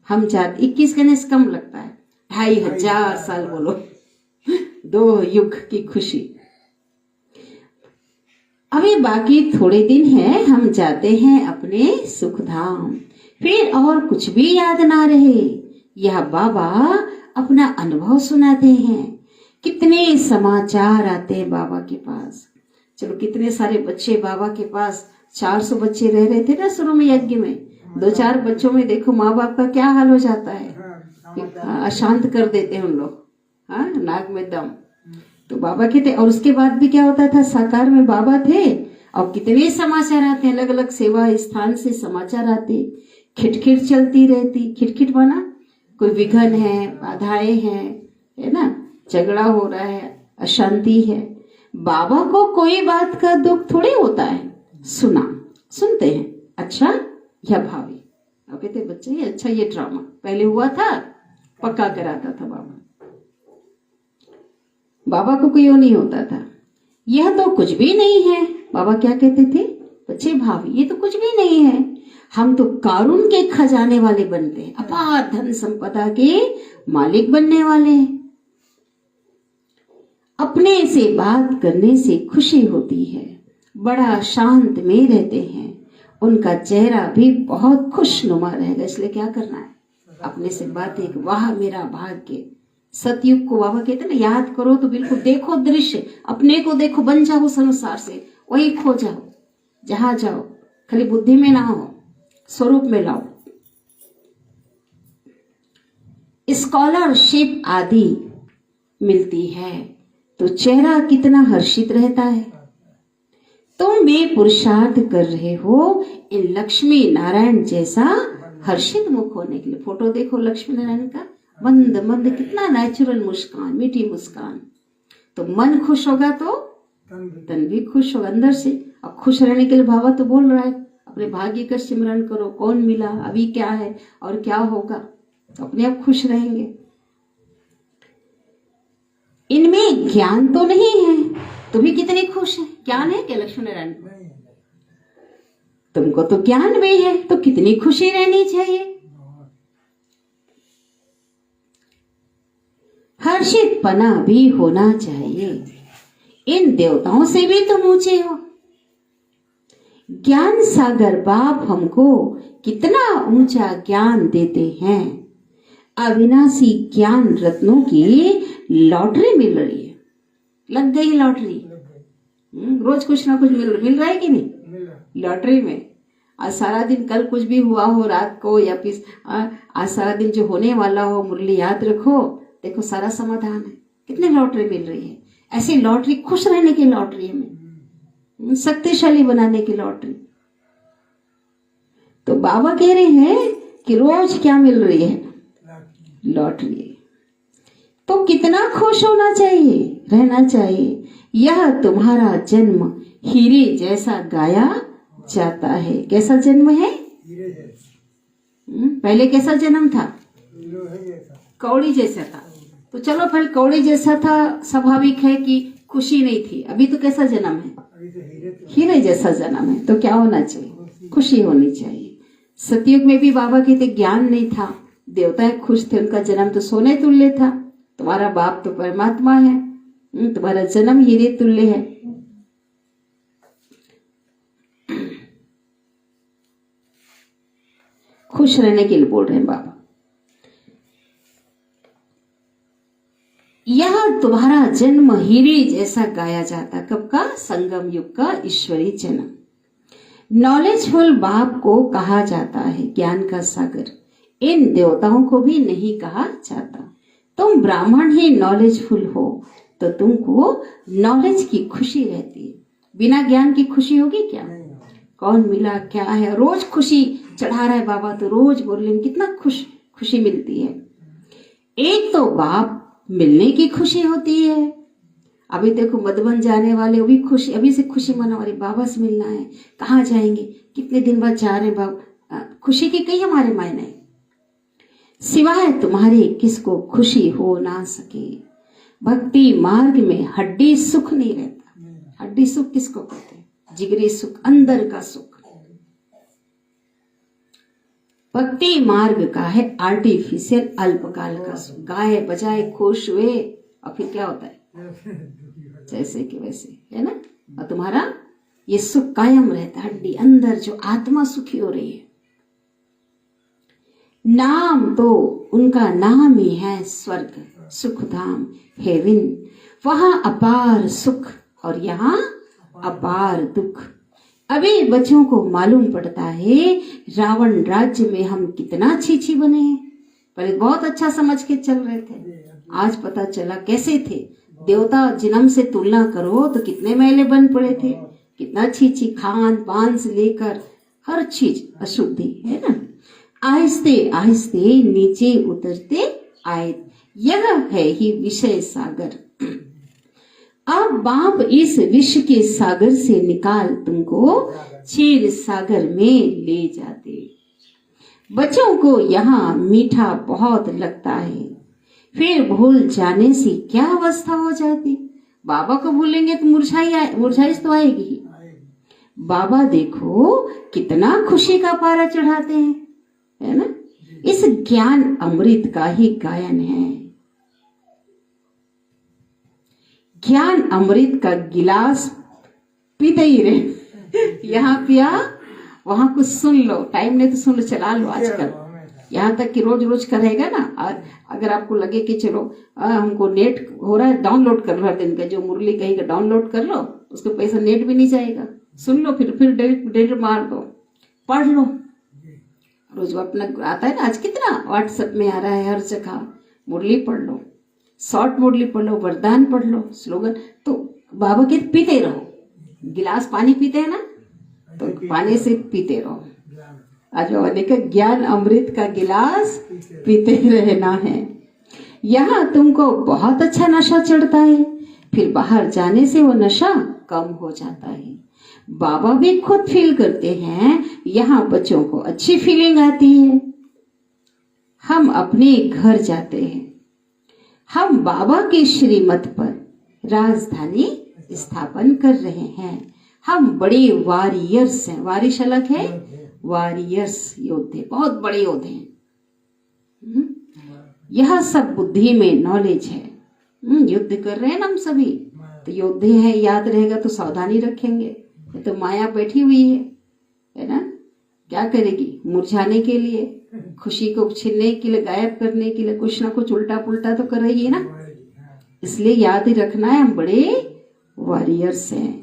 हम चाहते 21 कहने से कम लगता है, 2500 साल बोलो, 2 युग की खुशी। अभी बाकी थोड़े दिन है, हम जाते हैं अपने सुख धाम, फिर और कुछ भी याद ना रहे। यह बाबा अपना अनुभव सुनाते हैं। कितने समाचार आते हैं बाबा के पास। चलो कितने सारे बच्चे बाबा के पास, 400 बच्चे रह रहे थे ना शुरू में यज्ञ में। 2-4 बच्चों में देखो माँ बाप का क्या हाल हो जाता है, अशांत कर देते हैं उन लोग, हाँ, नाक में दम। तो बाबा के थे। और उसके बाद भी क्या होता था, साकार में बाबा थे और कितने समाचार आते हैं, अलग अलग सेवा स्थान से समाचार आते। खिटखिट चलती रहती। खिटखिट माना कोई विघन है, बाधाएं हैं, है ना, झगड़ा हो रहा है, अशांति है। बाबा को कोई बात का दुख थोड़ी होता है। सुनते हैं, अच्छा यह भावी, अब कहते बच्चे ये अच्छा, ये ड्रामा पहले हुआ था, पक्का कराता था बाबा। बाबा को कोई वो नहीं होता था, यह तो कुछ भी नहीं है। बाबा क्या कहते थे, बच्चे भावी ये तो कुछ भी नहीं है। हम तो कारून के खजाने वाले बनते हैं, अपार धन संपदा के मालिक बनने वाले हैं। अपने से बात करने से खुशी होती है, बड़ा शांत में रहते हैं, उनका चेहरा भी बहुत खुशनुमा रहेगा। इसलिए क्या करना है, अपने से बातें, वाह मेरा भाग्य। सतयुग को बाबा कहते ना, याद करो तो बिल्कुल देखो दृश्य, अपने को देखो, बन जाओ संसार से, वही खो जाओ, जहां जाओ खाली बुद्धि में ना हो, स्वरूप में लाओ। स्कॉलरशिप आदि मिलती है तो चेहरा कितना हर्षित रहता है। तुम भी पुरुषार्थ कर रहे हो इन लक्ष्मी नारायण जैसा हर्षित मुख होने के लिए। फोटो देखो लक्ष्मी नारायण का, मंद मंद, कितना नेचुरल मुस्कान, मीठी मुस्कान। तो मन खुश होगा तो तन भी खुश होगा अंदर से। अब खुश रहने के लिए बाबा तो बोल रहा है, अपने भाग्य का सिमरन करो, कौन मिला, अभी क्या है और क्या होगा, तो अपने आप खुश रहेंगे। इनमें ज्ञान तो नहीं है तो भी कितने खुश है। ज्ञान है क्या लक्ष्मी नारायण को? तुमको तो ज्ञान भी है, तो कितनी खुशी रहनी चाहिए। हर्षित पना भी होना चाहिए। इन देवताओं से भी तुम ऊंचे हो। ज्ञान सागर बाप हमको कितना ऊंचा ज्ञान देते हैं। अविनाशी ज्ञान रत्नों की लॉटरी मिल रही है, लग गई लॉटरी। रोज कुछ ना कुछ मिल रहा है कि नहीं लॉटरी में। आज सारा दिन, कल कुछ भी हुआ हो रात को या फिर आज सारा दिन जो होने वाला हो, मुरली याद रखो, देखो सारा समाधान है। कितनी लॉटरी मिल रही है। ऐसी लॉटरी खुश रहने की लॉटरी है, शक्तिशाली बनाने की लॉटरी। तो बाबा कह रहे हैं कि रोज क्या मिल रही है, लॉटरी। तो कितना खुश होना चाहिए, रहना चाहिए। यह तुम्हारा जन्म हीरे जैसा गाया जाता है। कैसा जन्म है? हीरे जैसा। पहले कैसा जन्म था? लोहे जैसा। कौड़ी जैसा था। तो चलो पहले कौड़ी जैसा था, स्वाभाविक है कि खुशी नहीं थी। अभी तो कैसा जन्म है? अभी तो हीरे जैसा जन्म है। तो क्या होना चाहिए? खुशी होनी चाहिए। सतयुग में भी बाबा कहते ज्ञान नहीं था, देवताएं खुश थे, उनका जन्म तो सोने तुल्य था। तुम्हारा बाप तो परमात्मा है, तुम्हारा जन्म हीरे तुल्य है। खुश रहने के लिए बोल रहे हैं बाबा। यह तुम्हारा जन्म हीरे जैसा गाया जाता। कब का? संगम युग का ईश्वरी जन्म। नॉलेजफुल बाप को कहा जाता है ज्ञान का सागर। इन देवताओं को भी नहीं कहा जाता। तुम ब्राह्मण ही नॉलेजफुल हो तो तुमको नॉलेज की खुशी रहती है। बिना ज्ञान की खुशी होगी क्या? कौन मिला क्या है, रोज खुशी चढ़ा रहा है बाबा तो रोज बोलने में कितना खुशी मिलती है। एक तो बाप मिलने की खुशी होती है। अभी देखो मधुबन जाने वाले अभी खुशी, अभी से खुशी मना रही, बाबा से मिलना है, कहाँ जाएंगे, कितने दिन बाद जा रहे हैं बाबा। खुशी के कई हमारे मायने, सिवाय तुम्हारे किसको खुशी हो ना सके। भक्ति मार्ग में हड्डी सुख नहीं रहता। हड्डी सुख किसको कहते हैं? जिगरी सुख, अंदर का सुख। भक्ति मार्ग का है आर्टिफिशियल अल्पकाल का सुख। गाए बजाए खुश हुए और फिर क्या होता है? जैसे कि वैसे, है ना। और तुम्हारा ये सुख कायम रहता है हड्डी अंदर, जो आत्मा सुखी हो रही है। नाम तो उनका नाम ही है स्वर्ग, सुख धाम, हेवन। वहां अपार सुख और यहाँ अपार दुख। अभी बच्चों को मालूम पड़ता है रावण राज्य में हम कितना छी बने हैं। पहले बहुत अच्छा समझ के चल रहे थे, आज पता चला कैसे थे। देवता जन्म से तुलना करो तो कितने मैले बन पड़े थे, कितना छी खान पान से लेकर हर चीज अशुद्धि, है ना। आहिस्ते आहिस्ते नीचे उतरते आए। यह है ही विषय सागर। अब बाप इस विश्व के सागर से निकाल तुमको क्षीर सागर में ले जाते। बच्चों को यहाँ मीठा बहुत लगता है, फिर भूल जाने से क्या अवस्था हो जाती। बाबा को भूलेंगे तो मुरझाई तो आएगी ही। बाबा देखो कितना खुशी का पारा चढ़ाते हैं, है ना। इस ज्ञान अमृत का ही गायन है। ज्ञान अमृत का गिलास पीते ही रहे। यहाँ पिया वहां कुछ सुन लो, टाइम नहीं तो सुन लो, चला लो आजकल। यहाँ तक कि रोज रोज करेगा ना। और अगर आपको लगे कि चलो हमको नेट हो रहा है, डाउनलोड कर लो हर दिन का, जो मुरली कहेगा डाउनलोड कर लो, उसको पैसा नेट भी नहीं जाएगा। सुन लो, फिर डेट मार दो, पढ़ लो। रोज अपना आता है ना, आज कितना व्हाट्सएप में आ रहा है, हर जगह मुरली पढ़ लो, शॉर्ट मुरली पढ़ लो, वरदान पढ़ लो, स्लोगन। तो बाबा के पीते रहो। गिलास पानी पीते हैं ना, तो पानी से पीते रहो। आज बाबा ने कहा ज्ञान अमृत का गिलास पीते रहना है। यहाँ तुमको बहुत अच्छा नशा चढ़ता है, फिर बाहर जाने से वो नशा कम हो जाता है। बाबा भी खुद फील करते हैं, यहाँ बच्चों को अच्छी फीलिंग आती है। हम अपने घर जाते हैं। हम बाबा के श्रीमत पर राजधानी स्थापन कर रहे हैं। हम बड़े वॉरियर्स हैं। वारिश अलग है, वॉरियर्स योद्धे, बहुत बड़े योद्धे हैं। यह सब बुद्धि में नॉलेज है। युद्ध कर रहे हैं ना हम सभी, तो योद्धे हैं, याद रहेगा तो सावधानी रखेंगे। तो माया बैठी हुई है ना, क्या करेगी? मुरझाने के लिए, खुशी को छीनने के लिए, गायब करने के लिए कुछ ना कुछ उल्टा पुल्टा तो कर रही है ना। इसलिए याद ही रखना है हम बड़े वॉरियर्स हैं।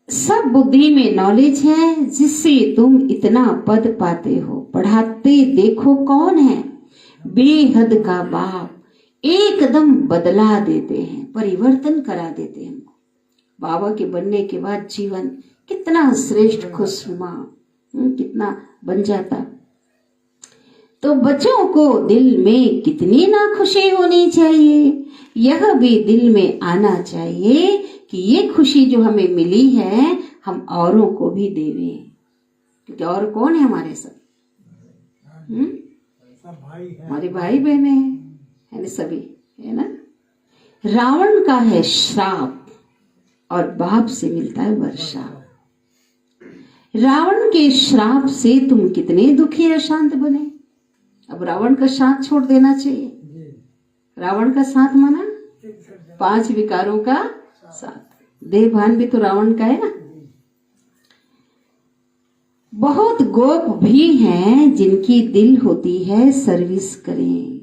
सब बुद्धि में नॉलेज है, जिससे तुम इतना पद पाते हो। पढ़ाते देखो कौन है, बेहद का बाप। एकदम बदला देते हैं, परिवर्तन करा देते हैं हमको। बाबा के बनने के बाद जीवन कितना श्रेष्ठ खुशनुमा कितना बन जाता। तो बच्चों को दिल में कितनी ना खुशी होनी चाहिए। यह भी दिल में आना चाहिए कि ये खुशी जो हमें मिली है हम औरों को भी देवें, क्योंकि और कौन है हमारे सब? हमारे भाई बहने है ना, सभी, है ना। रावण का है श्राप और बाप से मिलता है वर्षा। रावण के श्राप से तुम कितने दुखी अशांत बने। अब रावण का साथ छोड़ देना चाहिए। रावण का साथ माना 5 विकारों का साथ। देह भान भी तो रावण का है ना। बहुत गोप भी हैं जिनकी दिल होती है सर्विस करें।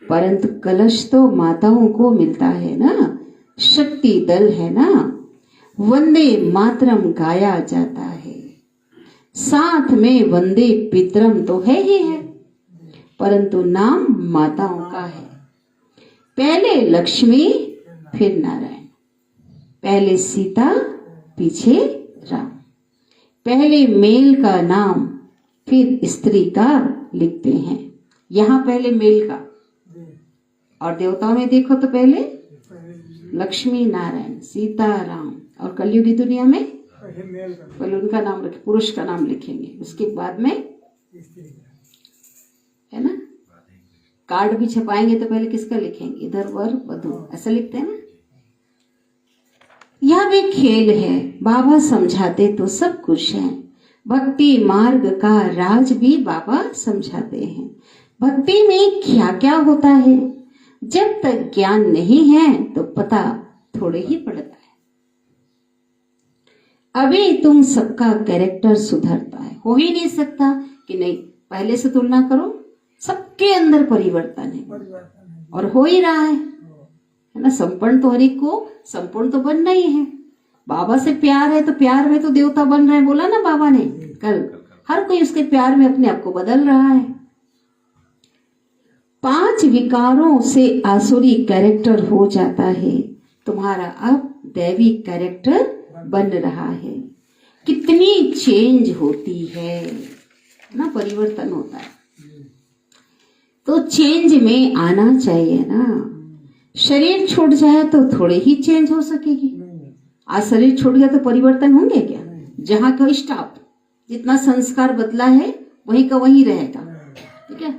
परंतु कलश तो माताओं को मिलता है ना, शक्ति दल है ना, वंदे मातरम गाया जाता है, साथ में वंदे पितरम तो है ही है, परंतु नाम माताओं का है। पहले लक्ष्मी फिर नारायण, पहले सीता पीछे राम, पहले मेल का नाम फिर स्त्री का लिखते हैं। यहाँ पहले मेल का, और देवताओं में देखो तो पहले लक्ष्मी नारायण सीता राम, और कलयुगी दुनिया में पहले उनका नाम रखे, पुरुष का नाम लिखेंगे, उसके बाद में है ना। कार्ड भी छपाएंगे तो पहले किसका लिखेंगे, इधर वर वधू, ऐसा लिखते हैं ना। यह भी खेल है, बाबा समझाते तो सब कुछ है, भक्ति मार्ग का राज भी बाबा समझाते हैं। भक्ति में क्या क्या होता है, जब तक ज्ञान नहीं है तो पता थोड़े ही पड़ता है। अभी तुम सबका कैरेक्टर सुधरता है, हो ही नहीं सकता कि नहीं, पहले से तुलना करो, सबके अंदर परिवर्तन है और हो ही रहा है ना। संपूर्ण तो हर एक को संपूर्ण तो बनना ही है। बाबा से प्यार है तो प्यार में तो देवता बन रहे हैं, बोला ना बाबा ने कल। हर कोई उसके प्यार में अपने आप को बदल रहा है। 5 विकारों से आसुरी कैरेक्टर हो जाता है, तुम्हारा अब दैवी कैरेक्टर बन रहा है। कितनी चेंज होती है ना, परिवर्तन होता है, तो चेंज में आना चाहिए ना। शरीर छूट जाए तो थोड़े ही चेंज हो सकेगी। आज शरीर छूट गया तो परिवर्तन होंगे क्या? जहाँ का स्टाफ जितना संस्कार बदला है वहीं का वहीं रहेगा, ठीक है।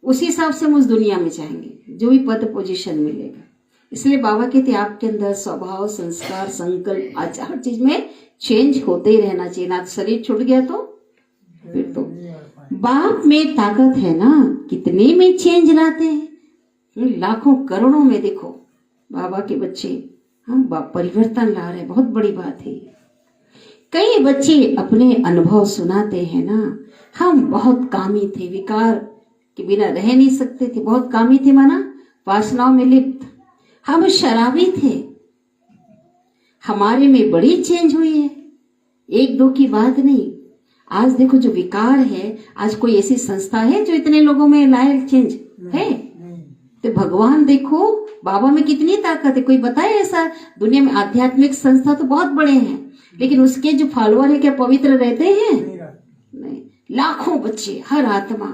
उसी हिसाब से हम उस दुनिया में जाएंगे, जो भी पद पोजीशन मिलेगा। इसलिए बाबा कहते आपके अंदर स्वभाव, संस्कार, संकल्प, आचार, हर चीज में चेंज होते ही रहना चाहिए। ना शरीर छूट गया तो फिर तो बाप में ताकत है ना, कितने में चेंज लाते हैं, लाखों करोड़ों में। देखो बाबा के बच्चे हम परिवर्तन ला रहे हैं, बहुत बड़ी बात है। कई बच्चे अपने अनुभव सुनाते हैं ना, हम बहुत कामी थे, विकार के बिना रह नहीं सकते थे, बहुत कामी थे, माना वासनाओं में लिप्त, हम शराबी थे, हमारे में बड़ी चेंज हुई है। 1-2 की बात नहीं। आज देखो जो विकार है, आज कोई ऐसी संस्था है जो इतने लोगों में लाए चेंज है? तो भगवान देखो बाबा में कितनी ताकत है। कोई बताए ऐसा दुनिया में? आध्यात्मिक संस्था तो बहुत बड़े हैं, लेकिन उसके जो फॉलोअर है क्या पवित्र रहते हैं? नहीं। लाखों बच्चे, हर आत्मा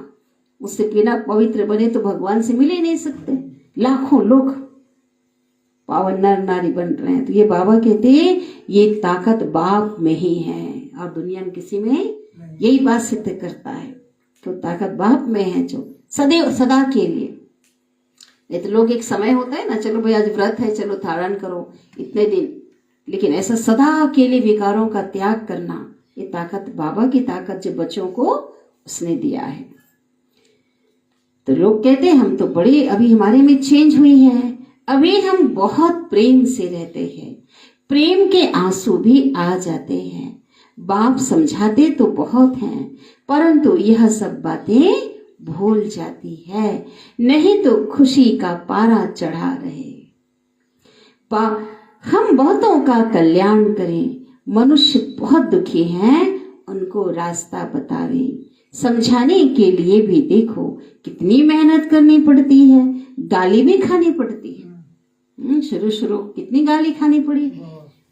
उससे बिना पवित्र बने तो भगवान से मिल ही नहीं सकते। लाखों लोग पावन नर नारी बन रहे हैं। तो ये बाबा कहते हैं ये ताकत बाप में ही है और दुनिया में किसी में। यही बात सिद्ध करता है तो ताकत बाप में है, जो सदैव सदा के लिए। नहीं तो लोग एक समय होता है ना, चलो भाई आज व्रत है, चलो धारण करो इतने दिन, लेकिन ऐसा सदा के लिए विकारों का त्याग करना, ये ताकत बाबा की ताकत जो बच्चों को उसने दिया है। तो लोग कहते हैं हम तो बड़े अभी हमारे में चेंज हुई है, अभी हम बहुत प्रेम से रहते हैं, प्रेम के आंसू भी आ जाते हैं। बाप समझाते तो बहुत हैं, परंतु यह सब बातें भूल जाती है, नहीं तो खुशी का पारा चढ़ा रहे। हम बहुतों का कल्याण करें, मनुष्य बहुत दुखी हैं, उनको रास्ता बतावे। समझाने के लिए भी देखो कितनी मेहनत करनी पड़ती है, गाली भी खानी पड़ती है। शुरू कितनी गाली खानी पड़ी।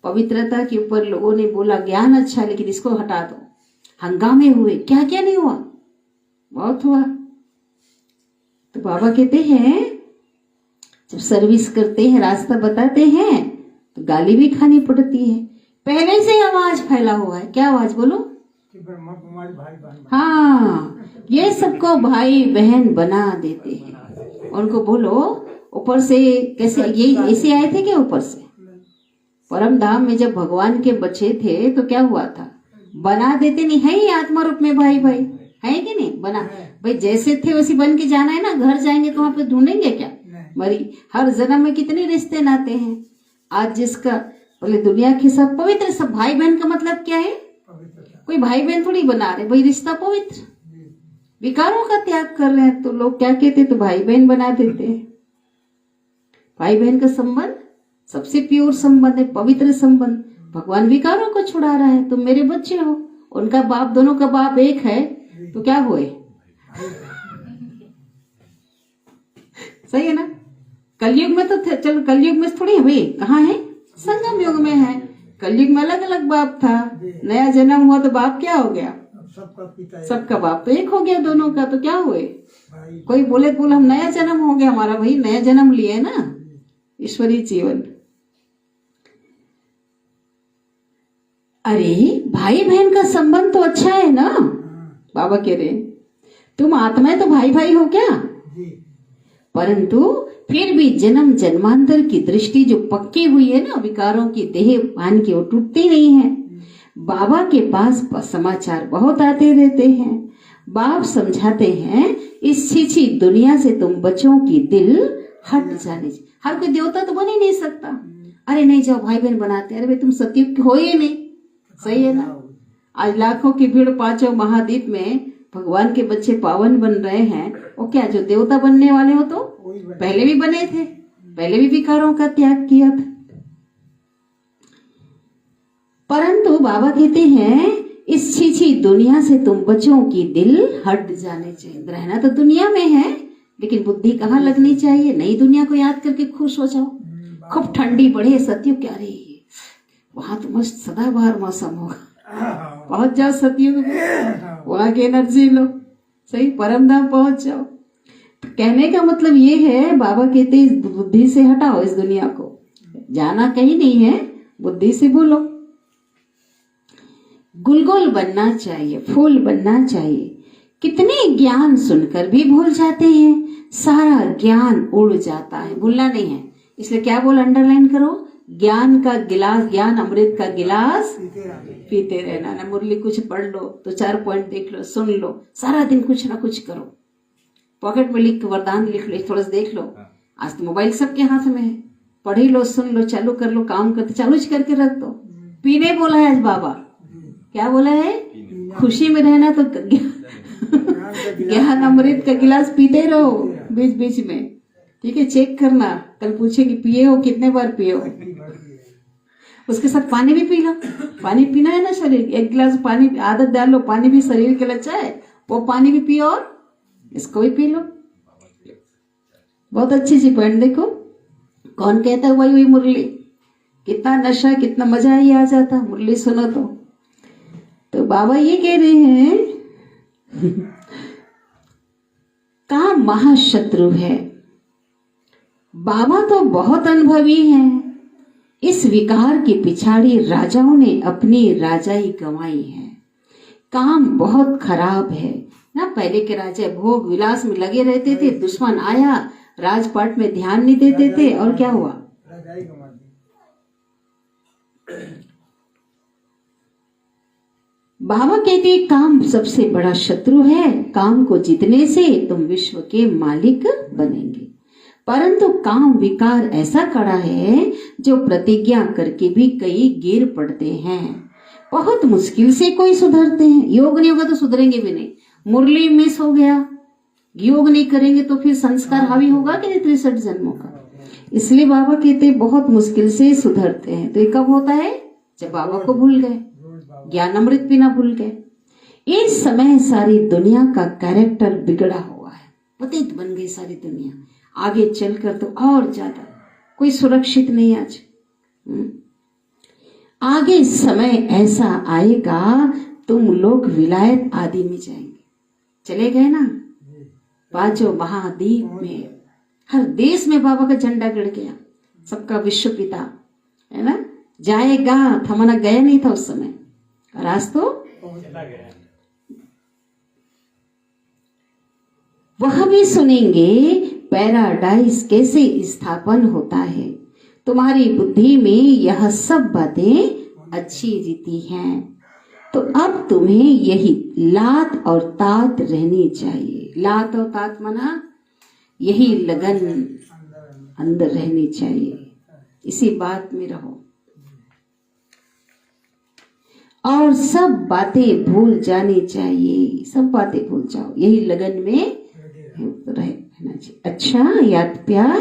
पवित्रता के ऊपर लोगों ने बोला ज्ञान अच्छा, लेकिन इसको हटा दो, हंगामे हुए, क्या क्या नहीं हुआ, बहुत हुआ। तो बाबा कहते हैं जब सर्विस करते हैं, रास्ता बताते हैं, तो गाली भी खानी पड़ती है। पहले से आवाज फैला हुआ है, क्या आवाज बोलो? ब्रह्मा कुमारी भाई बहन। हाँ, ये सबको भाई बहन बना देते हैं। उनको बोलो ऊपर से कैसे, ये ऐसे आए थे क्या ऊपर से? परम धाम में जब भगवान के बच्चे थे तो क्या हुआ था? बना देते नहीं है ही आत्मा रूप में भाई भाई, है कि नहीं? बना भाई जैसे थे वैसे बन के जाना है ना। घर जाएंगे तो वहां पे ढूंढेंगे क्या? मरी हर जन्म में कितने रिश्ते नाते हैं। आज जिसका बोले दुनिया के सब पवित्र, सब भाई बहन का मतलब क्या है? कोई भाई बहन थोड़ी बना रहे भाई, रिश्ता पवित्र। विकारों का त्याग कर रहे हैं तो लोग क्या कहते, तो भाई बहन बना देते हैं। भाई बहन का संबंध सबसे प्योर संबंध है, पवित्र संबंध। भगवान विकारों को छुड़ा रहा है। तुम मेरे बच्चे हो, उनका बाप, दोनों का बाप एक है, तो क्या हुए? सही है ना? कलयुग में तो चलो, कलयुग में थोड़ी है भाई, कहाँ है? संगम युग में है। कलयुग में अलग अलग बाप था, नया जन्म हुआ तो बाप क्या हो गया? सबका पिता सबका बाप तो एक हो गया दोनों का, तो क्या हुए? भाई कोई बोले तो बोला हम नया जन्म हो गया हमारा, भाई नया जन्म लिए ना, ईश्वरीय जीवन। अरे भाई बहन का संबंध तो अच्छा है ना। बाबा कह रहे तुम आत्माएं तो भाई भाई हो क्या, जी परंतु फिर भी जन्म जन्मांतर की दृष्टि जो पक्की हुई है ना, विकारों की देह मान की, वो टूटती नहीं है। बाबा के पास समाचार बहुत आते रहते हैं। बाप समझाते हैं इस छीछी दुनिया से तुम बच्चों की दिल हट जाने। हर कोई देवता तो बन ही नहीं सकता। अरे नहीं जाओ भाई बहन बनाते, अरे भाई तुम सतयुग के हो ही नहीं। सही है ना? आज लाखों की भीड़ पांचों महाद्वीप में भगवान के बच्चे पावन बन रहे हैं। वो क्या जो देवता बनने वाले हो तो पहले भी बने थे, पहले भी विकारों का त्याग किया था। परंतु बाबा कहते हैं इस छीछी दुनिया से तुम बच्चों की दिल हट जाने चाहिए। रहना तो दुनिया में है, लेकिन बुद्धि कहाँ लगनी चाहिए? नई दुनिया को याद करके खुश हो जाओ। खूब ठंडी पड़े सतयुग, क्या रही वहां तो मस्त सदाबहार मौसम होगा, पहुंच जाओ सतयुग में, वहां की एनर्जी लो, सही परम धाम पहुंच जाओ। तो कहने का मतलब ये है, बाबा कहते हैं बुद्धि से हटाओ इस दुनिया को, जाना कहीं नहीं है, बुद्धि से बोलो। गुलगुल बनना चाहिए, फूल बनना चाहिए। कितने ज्ञान सुनकर भी भूल जाते हैं, सारा ज्ञान उड़ जाता है, भूलना नहीं है। इसलिए क्या बोल, अंडरलाइन करो, ज्ञान का गिलास, ज्ञान अमृत का गिलास पीते रहना। ना मुरली कुछ पढ़ लो तो 4 पॉइंट देख लो, सुन लो, सारा दिन कुछ ना कुछ करो, पॉकेट में लिख वरदान लिख लो, थोड़ा सा देख लो। आज तो मोबाइल सबके हाथ में है, पढ़ ही लो, सुन लो, चालू कर लो, काम करते चालू करके रख दो। पीने बोला है आज बाबा, क्या बोला है? खुशी में रहना तो ज्ञान अमृत का गिलास पीते रहो बीच बीच में, ठीक है? चेक करना, कल पूछेंगे पिए हो, कितने बार पिए हो। उसके साथ पानी भी पी लो, पानी पीना है ना शरीर, 1 गिलास पानी आदत डालो, पानी भी शरीर के लिए अच्छा है, वो पानी भी पियो और इसको भी पी लो। बहुत अच्छी सी पॉइंट देखो, कौन कहता है वही मुरली, कितना नशा, कितना मजा ही आ जाता मुरली सुनो तो बाबा ये कह रहे हैं काम महाशत्रु है। बाबा तो बहुत अनुभवी हैं। इस विकार की पिछाड़ी राजाओं ने अपनी राजाई गंवाई है। काम बहुत खराब है ना। पहले के राजा भोग विलास में लगे रहते थे, दुश्मन आया राजपाट में ध्यान नहीं देते थे, और क्या हुआ? राजाई गंवा दी। बाबा कहते हैं काम सबसे बड़ा शत्रु है। काम को जीतने से तुम विश्व के मालिक बनेंगे, परंतु काम विकार ऐसा कड़ा है जो प्रतिज्ञा करके भी कई गिर पड़ते हैं। बहुत मुश्किल से कोई सुधरते हैं। योग नहीं होगा तो सुधरेंगे भी नहीं। मुरली मिस हो गया, योग नहीं करेंगे तो फिर संस्कार हावी होगा कि नहीं 63 जन्मों का। इसलिए बाबा कहते हैं बहुत मुश्किल से सुधरते हैं। तो ये कब होता है? जब बाबा को भूल गए, ज्ञान अमृत पीना भूल गए। इस समय सारी दुनिया का कैरेक्टर बिगड़ा हुआ है, पतित बन गई सारी दुनिया। आगे चलकर तो और ज्यादा कोई सुरक्षित नहीं। आज आगे समय ऐसा आएगा तुम लोग विलायत आदि में जाएंगे। चले गए ना 5 महाद्वीप में, हर देश में बाबा का झंडा गड़ गया, सबका विश्व पिता है ना। जाएगा, थमाना गया नहीं था उस समय, और आज तो वह भी सुनेंगे पैराडाइज कैसे स्थापन होता है। तुम्हारी बुद्धि में यह सब बातें अच्छी रीति हैं, तो अब तुम्हें यही लात और तात रहनी चाहिए। लात और तात माना यही लगन अंदर रहनी चाहिए, इसी बात में रहो। और सब बातें भूल जानी चाहिए। सब बातें भूल जाओ, यही लगन में रहना चाहिए। अच्छा, याद प्यार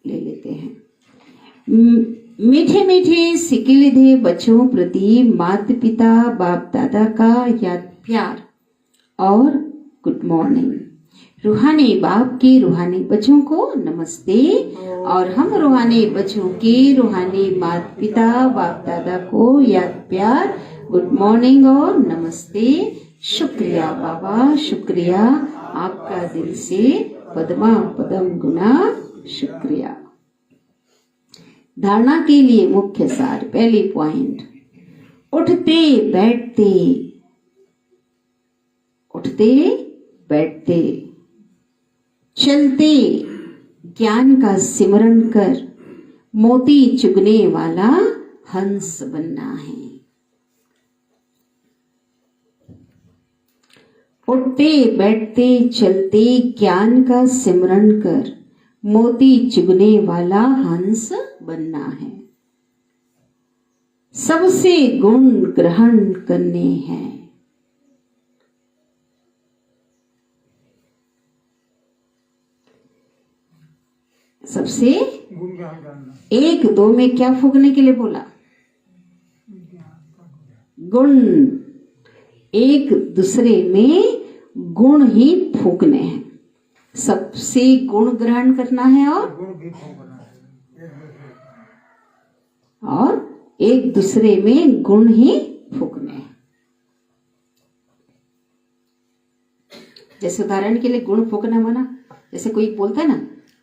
ले लेते हैं। मीठे मीठे सिकिलिधे बच्चों प्रति माता पिता बाप दादा का याद प्यार और गुड मॉर्निंग। रूहानी बाप के रूहानी बच्चों को नमस्ते, और हम रूहानी बच्चों के रूहानी माता पिता बाप दादा को याद प्यार, गुड मॉर्निंग और नमस्ते। शुक्रिया बाबा, शुक्रिया आपका दिल से पद्मा पदम गुना शुक्रिया। धारणा के लिए मुख्य सार, पहली पॉइंट, उठते बैठते चलते ज्ञान का सिमरन कर मोती चुगने वाला हंस बनना है। उठते बैठते चलते ज्ञान का सिमरन कर मोती चुगने वाला हंस बनना है। सबसे गुण ग्रहण करने हैं। सबसे गुण ग्रहण करना। एक दो में क्या फूकने के लिए बोला? गुण। एक दूसरे में गुण ही फूकने हैं। सबसे गुण ग्रहण करना है गुण भी फूकना है। और एक दूसरे में गुण ही फूकने हैं। जैसे उदाहरण के लिए गुण फूकना माना, जैसे कोई बोलता है ना,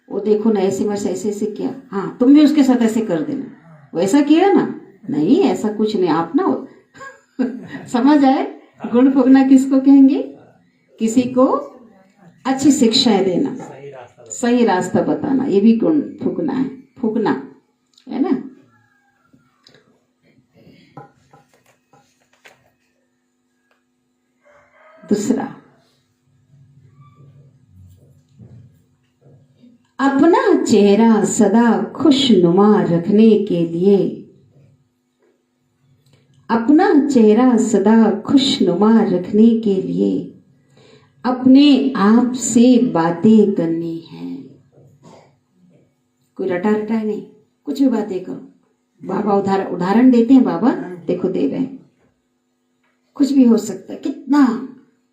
वो देखो ना ऐसे मेरे से ऐसे किया, हाँ तुम भी उसके साथ ऐसे कर देना, वैसा किया ना, नहीं ऐसा कुछ नहीं, आप ना समझ आए। गुण फूकना किसको कहेंगे? किसी को अच्छी शिक्षाएं देना, सही रास्ता बताना, ये भी गुण फूकना है। फूकना है ना। दूसरा, अपना चेहरा सदा खुशनुमा रखने के लिए, अपना चेहरा सदा खुशनुमा रखने के लिए अपने आप से बातें करनी है। कोई रटा रटा नहीं, कुछ भी बातें करो। बाबा उदाहरण देते हैं, बाबा देखो दे रहे हैं, कुछ भी हो सकता है। कितना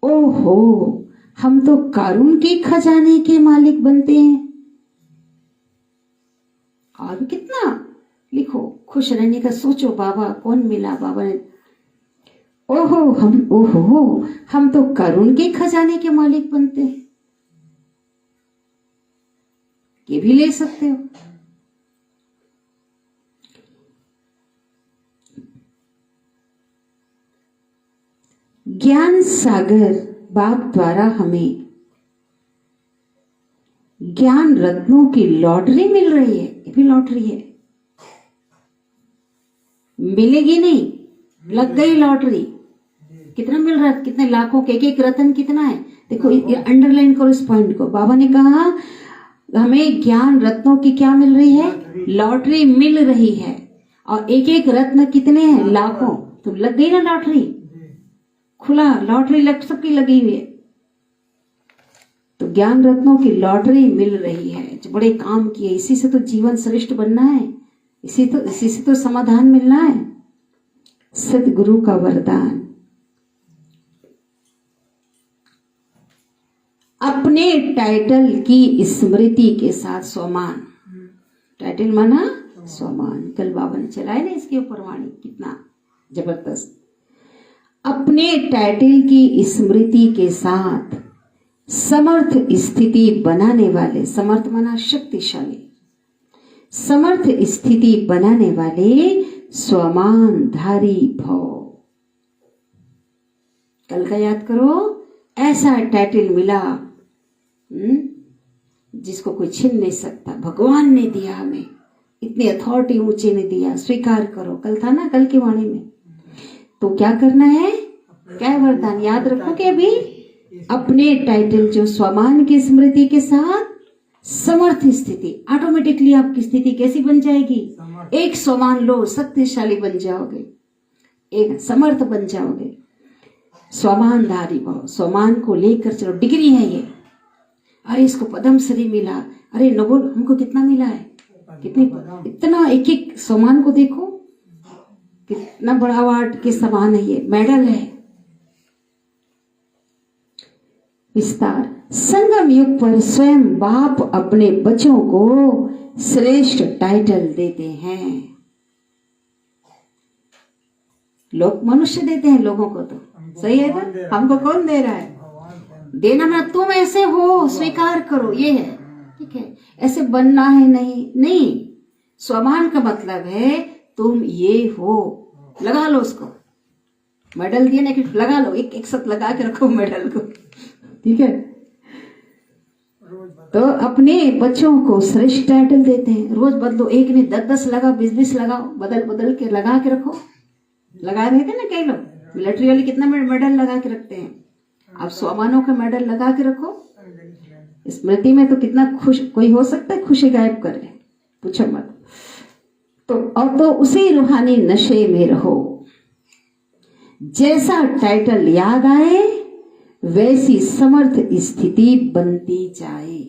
ओहो, हम तो कारून के खजाने के मालिक बनते हैं। और कितना लिखो, खुश रहने का सोचो। बाबा कौन मिला? बाबा ने ओहो हम तो करुण के खजाने के मालिक बनते हैं। ये भी ले सकते हो। ज्ञान सागर बाप द्वारा हमें ज्ञान रत्नों की लॉटरी मिल रही है। ये भी लॉटरी है, मिलेगी नहीं, लग गई लॉटरी। कितना मिल रहा है? कितने लाखों के एक रतन कितना है? देखो ये अंडरलाइन करो इस पॉइंट को। बाबा ने कहा हमें ज्ञान रत्नों की क्या मिल रही है? लॉटरी मिल रही है। और एक एक रत्न कितने हैं? लाखों। तो लग गई ना लॉटरी, खुला लॉटरी सबकी लगी हुई है। तो ज्ञान रत्नों की लॉटरी मिल रही है, जो बड़े काम किए। इसी से तो जीवन श्रेष्ठ बनना है, इसी से तो समाधान मिलना है। सदगुरु का वरदान। अपने टाइटल की स्मृति के साथ स्वमान। टाइटल माना स्वमान। कल बाबा ने चलाया ना इसके ऊपर वाणी, कितना जबरदस्त। अपने टाइटल की स्मृति के साथ समर्थ स्थिति बनाने वाले, समर्थ माना शक्तिशाली, समर्थ स्थिति बनाने वाले स्वमानधारी भव। कल का याद करो, ऐसा टाइटल मिला जिसको कोई छीन नहीं सकता। भगवान ने दिया हमें, इतनी अथॉरिटी ऊंचे ने दिया, स्वीकार करो। कल था ना, कल की वाणी में। तो क्या करना है? क्या वरदान याद रखोगे अभी? अपने टाइटल जो स्वमान की स्मृति के साथ समर्थ स्थिति, ऑटोमेटिकली आपकी स्थिति कैसी बन जाएगी? एक स्वमान लो, शक्तिशाली बन जाओगे। एक समर्थ बन जाओगे। स्वमानधारी भाव, स्वमान को लेकर चलो। डिग्री है ये, अरे इसको पद्म श्री मिला, अरे नोबेल हमको कितना मिला है, कितनी, इतना एक एक सम्मान को देखो, कितना बड़ा अवार्ड के समान है, ये मेडल है। विस्तार। संगम युग पर स्वयं बाप अपने बच्चों को श्रेष्ठ टाइटल देते हैं। लोग मनुष्य देते हैं लोगों को, तो सही है ना, हमको कौन दे रहा है? देना ना, तुम ऐसे हो स्वीकार करो, ये है, ठीक है। ऐसे बनना है नहीं। स्वमान का मतलब है तुम ये हो, लगा लो उसको, मेडल दिए ना कि लगा लो, एक साथ लगा के रखो मेडल को, ठीक है। तो अपने बच्चों को श्रेष्ठ टाइटल देते हैं। रोज बदलो, एक ने 10-10 लगाओ, 20-20 लगाओ, बदल के लगा के रखो। लगा रहे थे ना कई लोग, मिलिट्री वाले कितना मेडल लगा के रखते हैं। आप स्वमानों का मेडल लगा के रखो, स्मृति में तो कितना खुश कोई हो सकता है, खुशी गायब करे, पूछो मत। तो और तो उसी रूहानी नशे में रहो। जैसा टाइटल याद आए वैसी समर्थ स्थिति बनती जाए।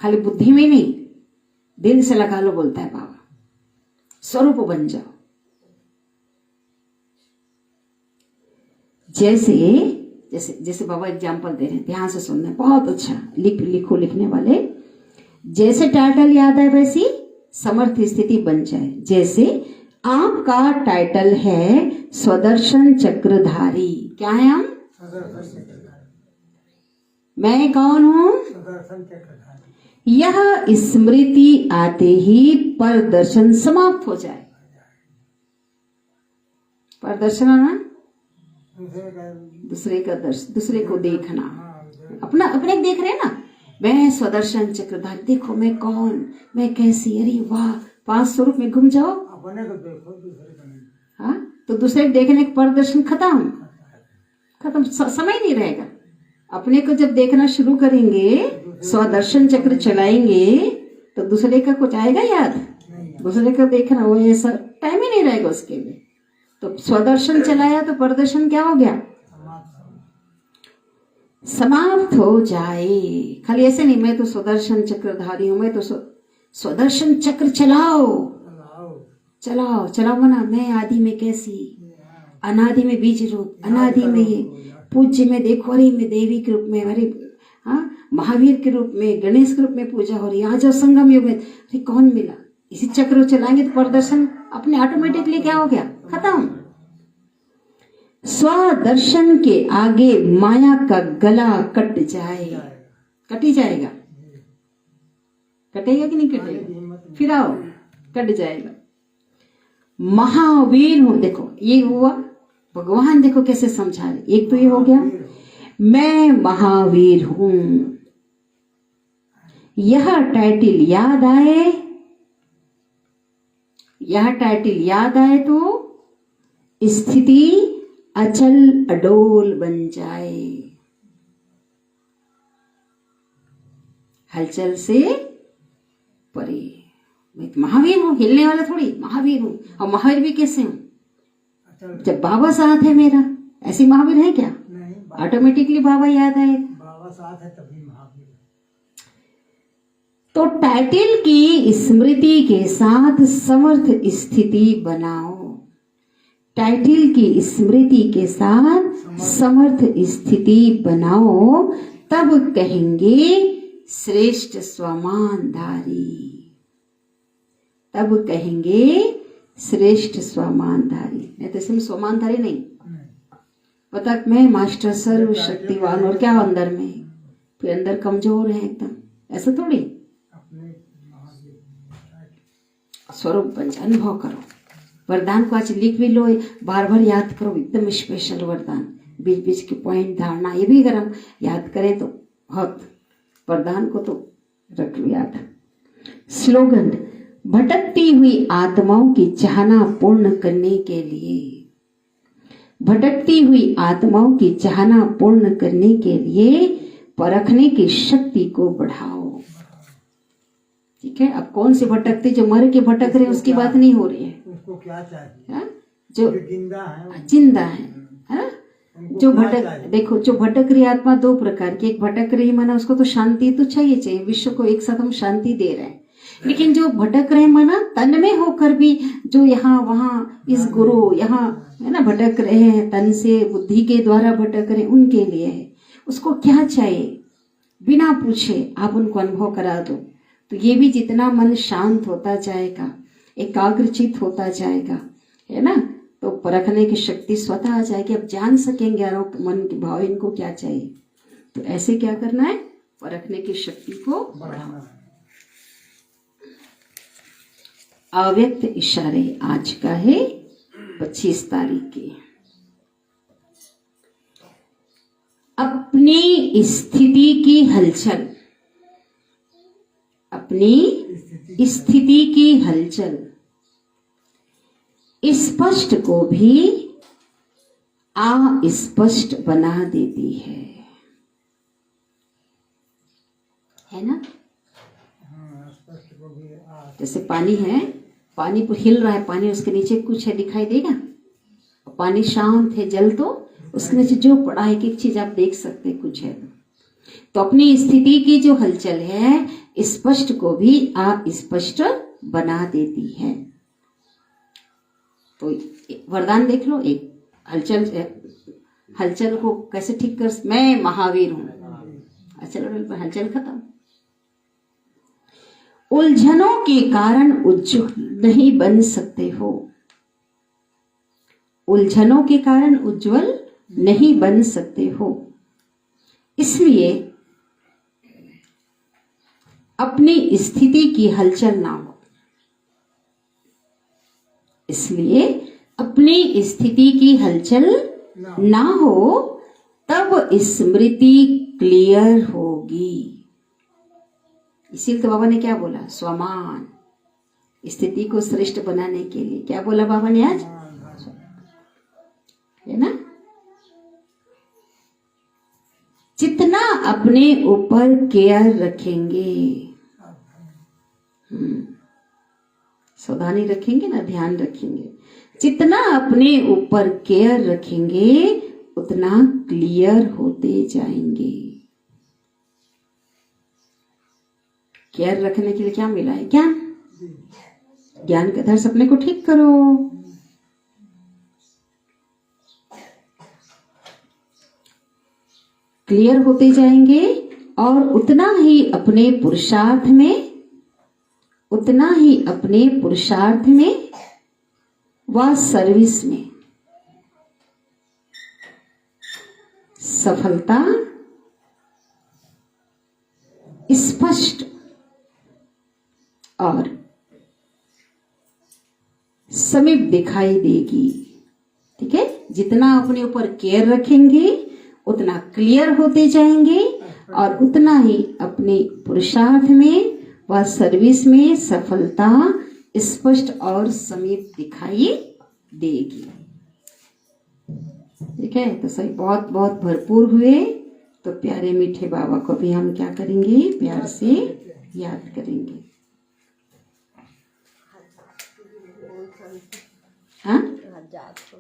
खाली बुद्धि में नहीं, दिल से लगा लो, बोलता है बाबा। स्वरूप बन जाओ। जैसे जैसे जैसे बाबा एग्जाम्पल दे रहे हैं, ध्यान से सुनना, बहुत अच्छा। लिखो लिखने वाले। जैसे टाइटल याद है वैसी समर्थ स्थिति बन जाए। जैसे आपका टाइटल है स्वदर्शन चक्रधारी। क्या है हम? मैं कौन हूं? यह स्मृति आते ही परदर्शन समाप्त हो जाए। परदर्शन आना, दूसरे का दर्शन, दूसरे को देखना, अपना अपने देख रहे हैं ना। मैं स्वदर्शन चक्रधारी, देखो मैं कौन, मैं कैसी, अरे वाह, 5 स्वरूप में घूम जाओ। अपने को देखो, दूसरे को नहीं। हाँ, तो दूसरे को देखने का प्रदर्शन खत्म, समय नहीं रहेगा। अपने को जब देखना शुरू करेंगे, स्वदर्शन चक्र चलाएंगे, तो दूसरे का कुछ आएगा याद? दूसरे को देखना, वो ऐसा टाइम ही नहीं रहेगा उसके लिए। तो स्वदर्शन चलाया तो प्रदर्शन क्या हो गया? समाप्त हो जाए। खाली ऐसे नहीं, मैं तो स्वदर्शन चक्रधारी हूं, मैं तो स्वदर्शन चक्र चलाओ मना। मैं आदि में कैसी, अनादि में बीज रूप, अनादि में ये, पूज्य में देखो, अरे मैं देवी के रूप में, अरे हाँ महावीर के रूप में, गणेश के रूप में पूजा हो रही है। आज संगम युग में, अरे कौन मिला? इसी चक्र चलाएंगे तो प्रदर्शन अपने ऑटोमेटिकली क्या हो गया? खत्म। स्वदर्शन के आगे माया का गला कट जाए, कट ही जाएगा। कटेगा कि नहीं कटेगा? फिर आओ, कट जाएगा। महावीर हूं, देखो ये हुआ, भगवान देखो कैसे समझा रहे। एक तो ये हो गया, मैं महावीर हूं। यह टाइटल याद आए, यह टाइटल याद आए तो स्थिति अचल अडोल बन जाए। हलचल से परे। मैं महावीर हूं, हिलने वाला थोड़ी, महावीर हूं। और महावीर भी कैसे हूं? जब बाबा साथ है मेरा। ऐसी महावीर है क्या? ऑटोमेटिकली बाबा याद आए, बाबा साथ है तभी महावीर। तो टाइटल की स्मृति के साथ समर्थ स्थिति बनाओ। टाइटल की स्मृति के साथ समर्थ स्थिति बनाओ, तब कहेंगे श्रेष्ठ स्वमानधारी। तब कहेंगे श्रेष्ठ स्वमानधारी। नहीं तो इसमें स्वमानधारी नहीं पता, मैं मास्टर सर्व शक्तिवान और क्या अंदर में, फिर अंदर कमजोर है एकदम, ऐसा थोड़ी। स्वरूप बन जाए, अनुभव करो। वरदान को आज लिख भी लो, बार बार याद करो, एकदम स्पेशल वरदान। बीच बीच के पॉइंट, धारणा, ये भी अगर हम याद करें तो बहुत। वरदान को तो रख लो याद। स्लोगन, भटकती हुई आत्माओं की चाहना पूर्ण करने के लिए, भटकती हुई आत्माओं की चाहना पूर्ण करने के लिए परखने की शक्ति को बढ़ाओ। ठीक है, अब कौन से भटकते, जो मर के भटक रहे उसकी बात नहीं हो रही है, उसको क्या चाहिए? हा? जो जिंदा है, जिंदा है ना, उनको जो क्या भटक, चाहिए? देखो जो भटक रही आत्मा दो प्रकार की, एक भटक रही माना उसको तो शांति तो चाहिए, विश्व को एक साथ हम शांति दे रहे हैं, लेकिन जो भटक रहे माना तन में होकर भी, जो यहाँ वहाँ इस गुरु यहाँ है ना भटक रहे हैं, तन से बुद्धि के द्वारा भटक रहे, उनके लिए है। उसको क्या चाहिए बिना पूछे आप उनको अनुभव करा दो, तो ये भी जितना मन शांत होता जाएगा, एकाग्रचित होता जाएगा, है ना, तो परखने की शक्ति स्वतः आ जाएगी। अब जान सकेंगे यारों मन के भाव इनको क्या चाहिए, तो ऐसे क्या करना है, परखने की शक्ति को बढ़ाना है। अव्यक्त इशारे आज का है 25 तारीख की। अपनी स्थिति की हलचल, अपनी स्थिति की हलचल स्पष्ट को भी अस्पष्ट बना देती है ना। स्पष्ट को भी जैसे पानी है, पानी पर हिल रहा है, पानी उसके नीचे कुछ है दिखाई देगा, पानी शांत है, जल तो उसके नीचे जो पड़ा है, एक चीज आप देख सकते कुछ है, तो अपनी स्थिति की जो हलचल है स्पष्ट को भी अस्पष्ट बना देती है। तो वरदान देख लो, एक हलचल को कैसे ठीक कर, मैं महावीर हूं, चलो हलचल खत्म। उलझनों के कारण उज्ज्वल नहीं बन सकते हो, उलझनों के कारण उज्ज्वल नहीं बन सकते हो, इसलिए अपनी स्थिति की हलचल ना हो, इसलिए अपनी स्थिति की हलचल ना हो, तब स्मृति क्लियर होगी। इसीलिए तो बाबा ने क्या बोला, स्वमान, स्थिति को श्रेष्ठ बनाने के लिए क्या बोला बाबा ने आज, है ना। जितना अपने ऊपर केयर रखेंगे, सावधानी रखेंगे ना, ध्यान रखेंगे, जितना अपने ऊपर केयर रखेंगे उतना क्लियर होते जाएंगे। केयर रखने के लिए क्या मिला है, ज्ञान, ज्ञान के आधार से अपने को ठीक करो। क्लियर होते जाएंगे और उतना ही अपने पुरुषार्थ में, उतना ही अपने पुरुषार्थ में व सर्विस में सफलता स्पष्ट और समीप दिखाई देगी। ठीक है, जितना अपने ऊपर केयर रखेंगे उतना क्लियर होते जाएंगे और उतना ही अपने पुरुषार्थ में व सर्विस में सफलता स्पष्ट और समीप दिखाई देगी। ठीक है, तो सही बहुत बहुत भरपूर हुए, तो प्यारे मीठे बाबा को भी हम क्या करेंगे, प्यार से याद करेंगे। हाँ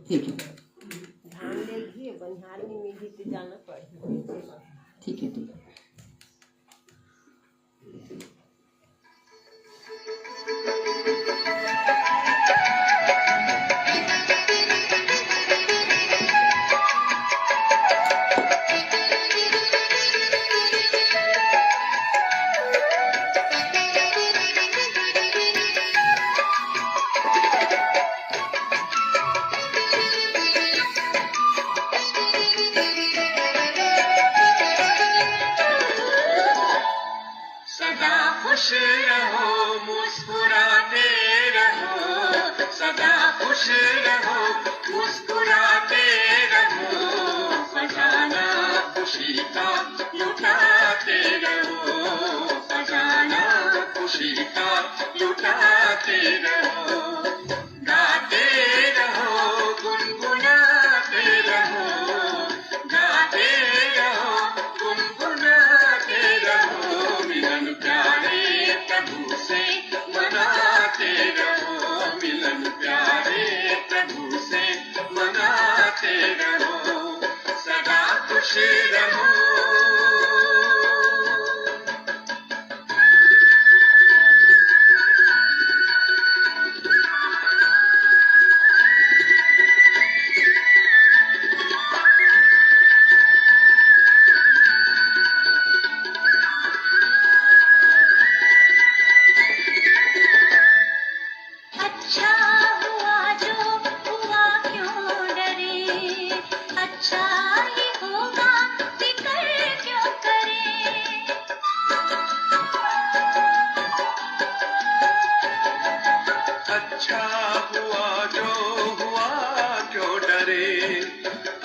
ठीक है, ध्यान देखिए, बनिहार में मिली तो जाना पड़ेगा। ठीक है, ठीक है। खुश रहो, मुस्कुराते रहो, सदा खुश रहो, मुस्कुराते रहो, खजाना खुशी का लुटाते रहो, खजाना खुशी का लुटाते रहो, गाते रहो, गुनगुनाते रहो, गाते रहो, गुनगुनाते रहो, मिलन प्यारे प्रभु से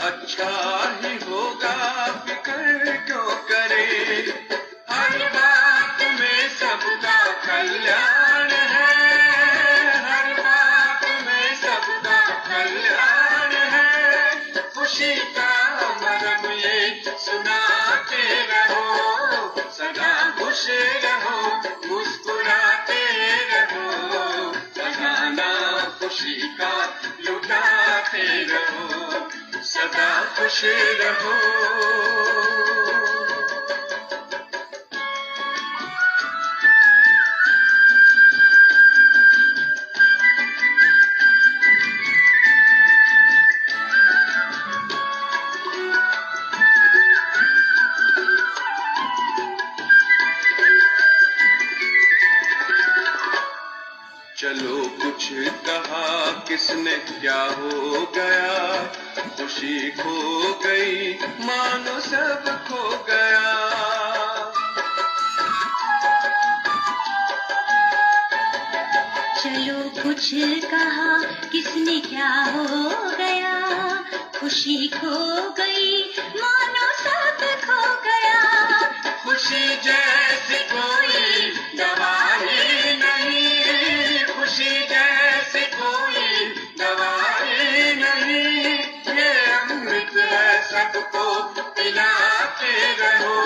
अच्छा ही होगा, फिक्र क्यों करे। हर बात में सबका कल्याण है, हर बात में सबका कल्याण है। खुशी का मरम ये सुनाते रहो, सदा खुश रहो, मुस्कुराते रहो। खजाना खुशी का लुटाते रहो, सदा खुश रहो। चलो कुछ कहा किसने क्या हो गया, खुशी खो गई मानो सब खो गया। चलो कुछ कहा किसने क्या हो गया, खुशी खो गई मानो सब खो गया। खुशी जैसी कोई दवा ही नहीं, खुशी जैसी कोई दवा ही नहीं। ये अमृत है सबको पिलाते रहो,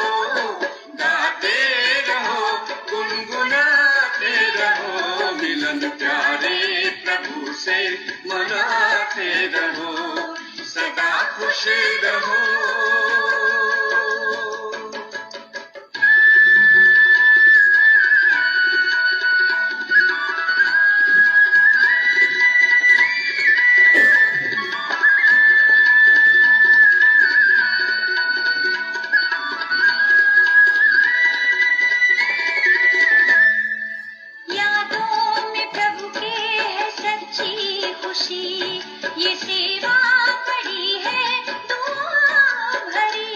गाते रहो, गुनगुनाते रहो। मिलन प्यारे प्रभु से मनाते रहो, सदा खुश रहो। यादों में प्रभु के है सच्ची खुशी, ये सेवा बड़ी है दुआ भरी।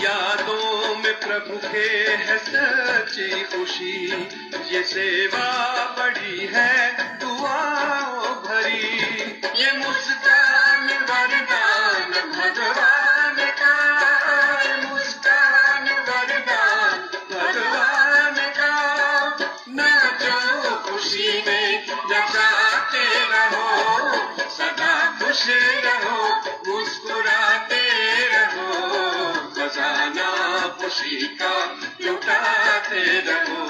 यादों में प्रभु के है सच्ची खुशी, ये सेवा बड़ी है दुआओं भरी। ये मुस्कान वरदान भगवान का, मुस्कान वरदान भगवान का। नाचो खुशी में नचाते रहो, सदा खुश रहो, मुस्कुराते रहो। खजाना खुशी का लुटाते रहो,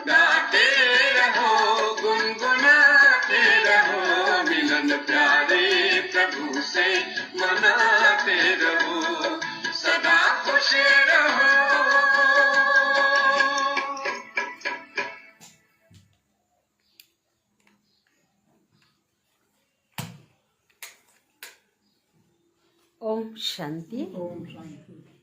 गाते रहो, गुनगुनाते रहो। मिलन प्यारे प्रभु से मनाते रहो, सदा खुश रहो। ओम शांति। ओम शांति।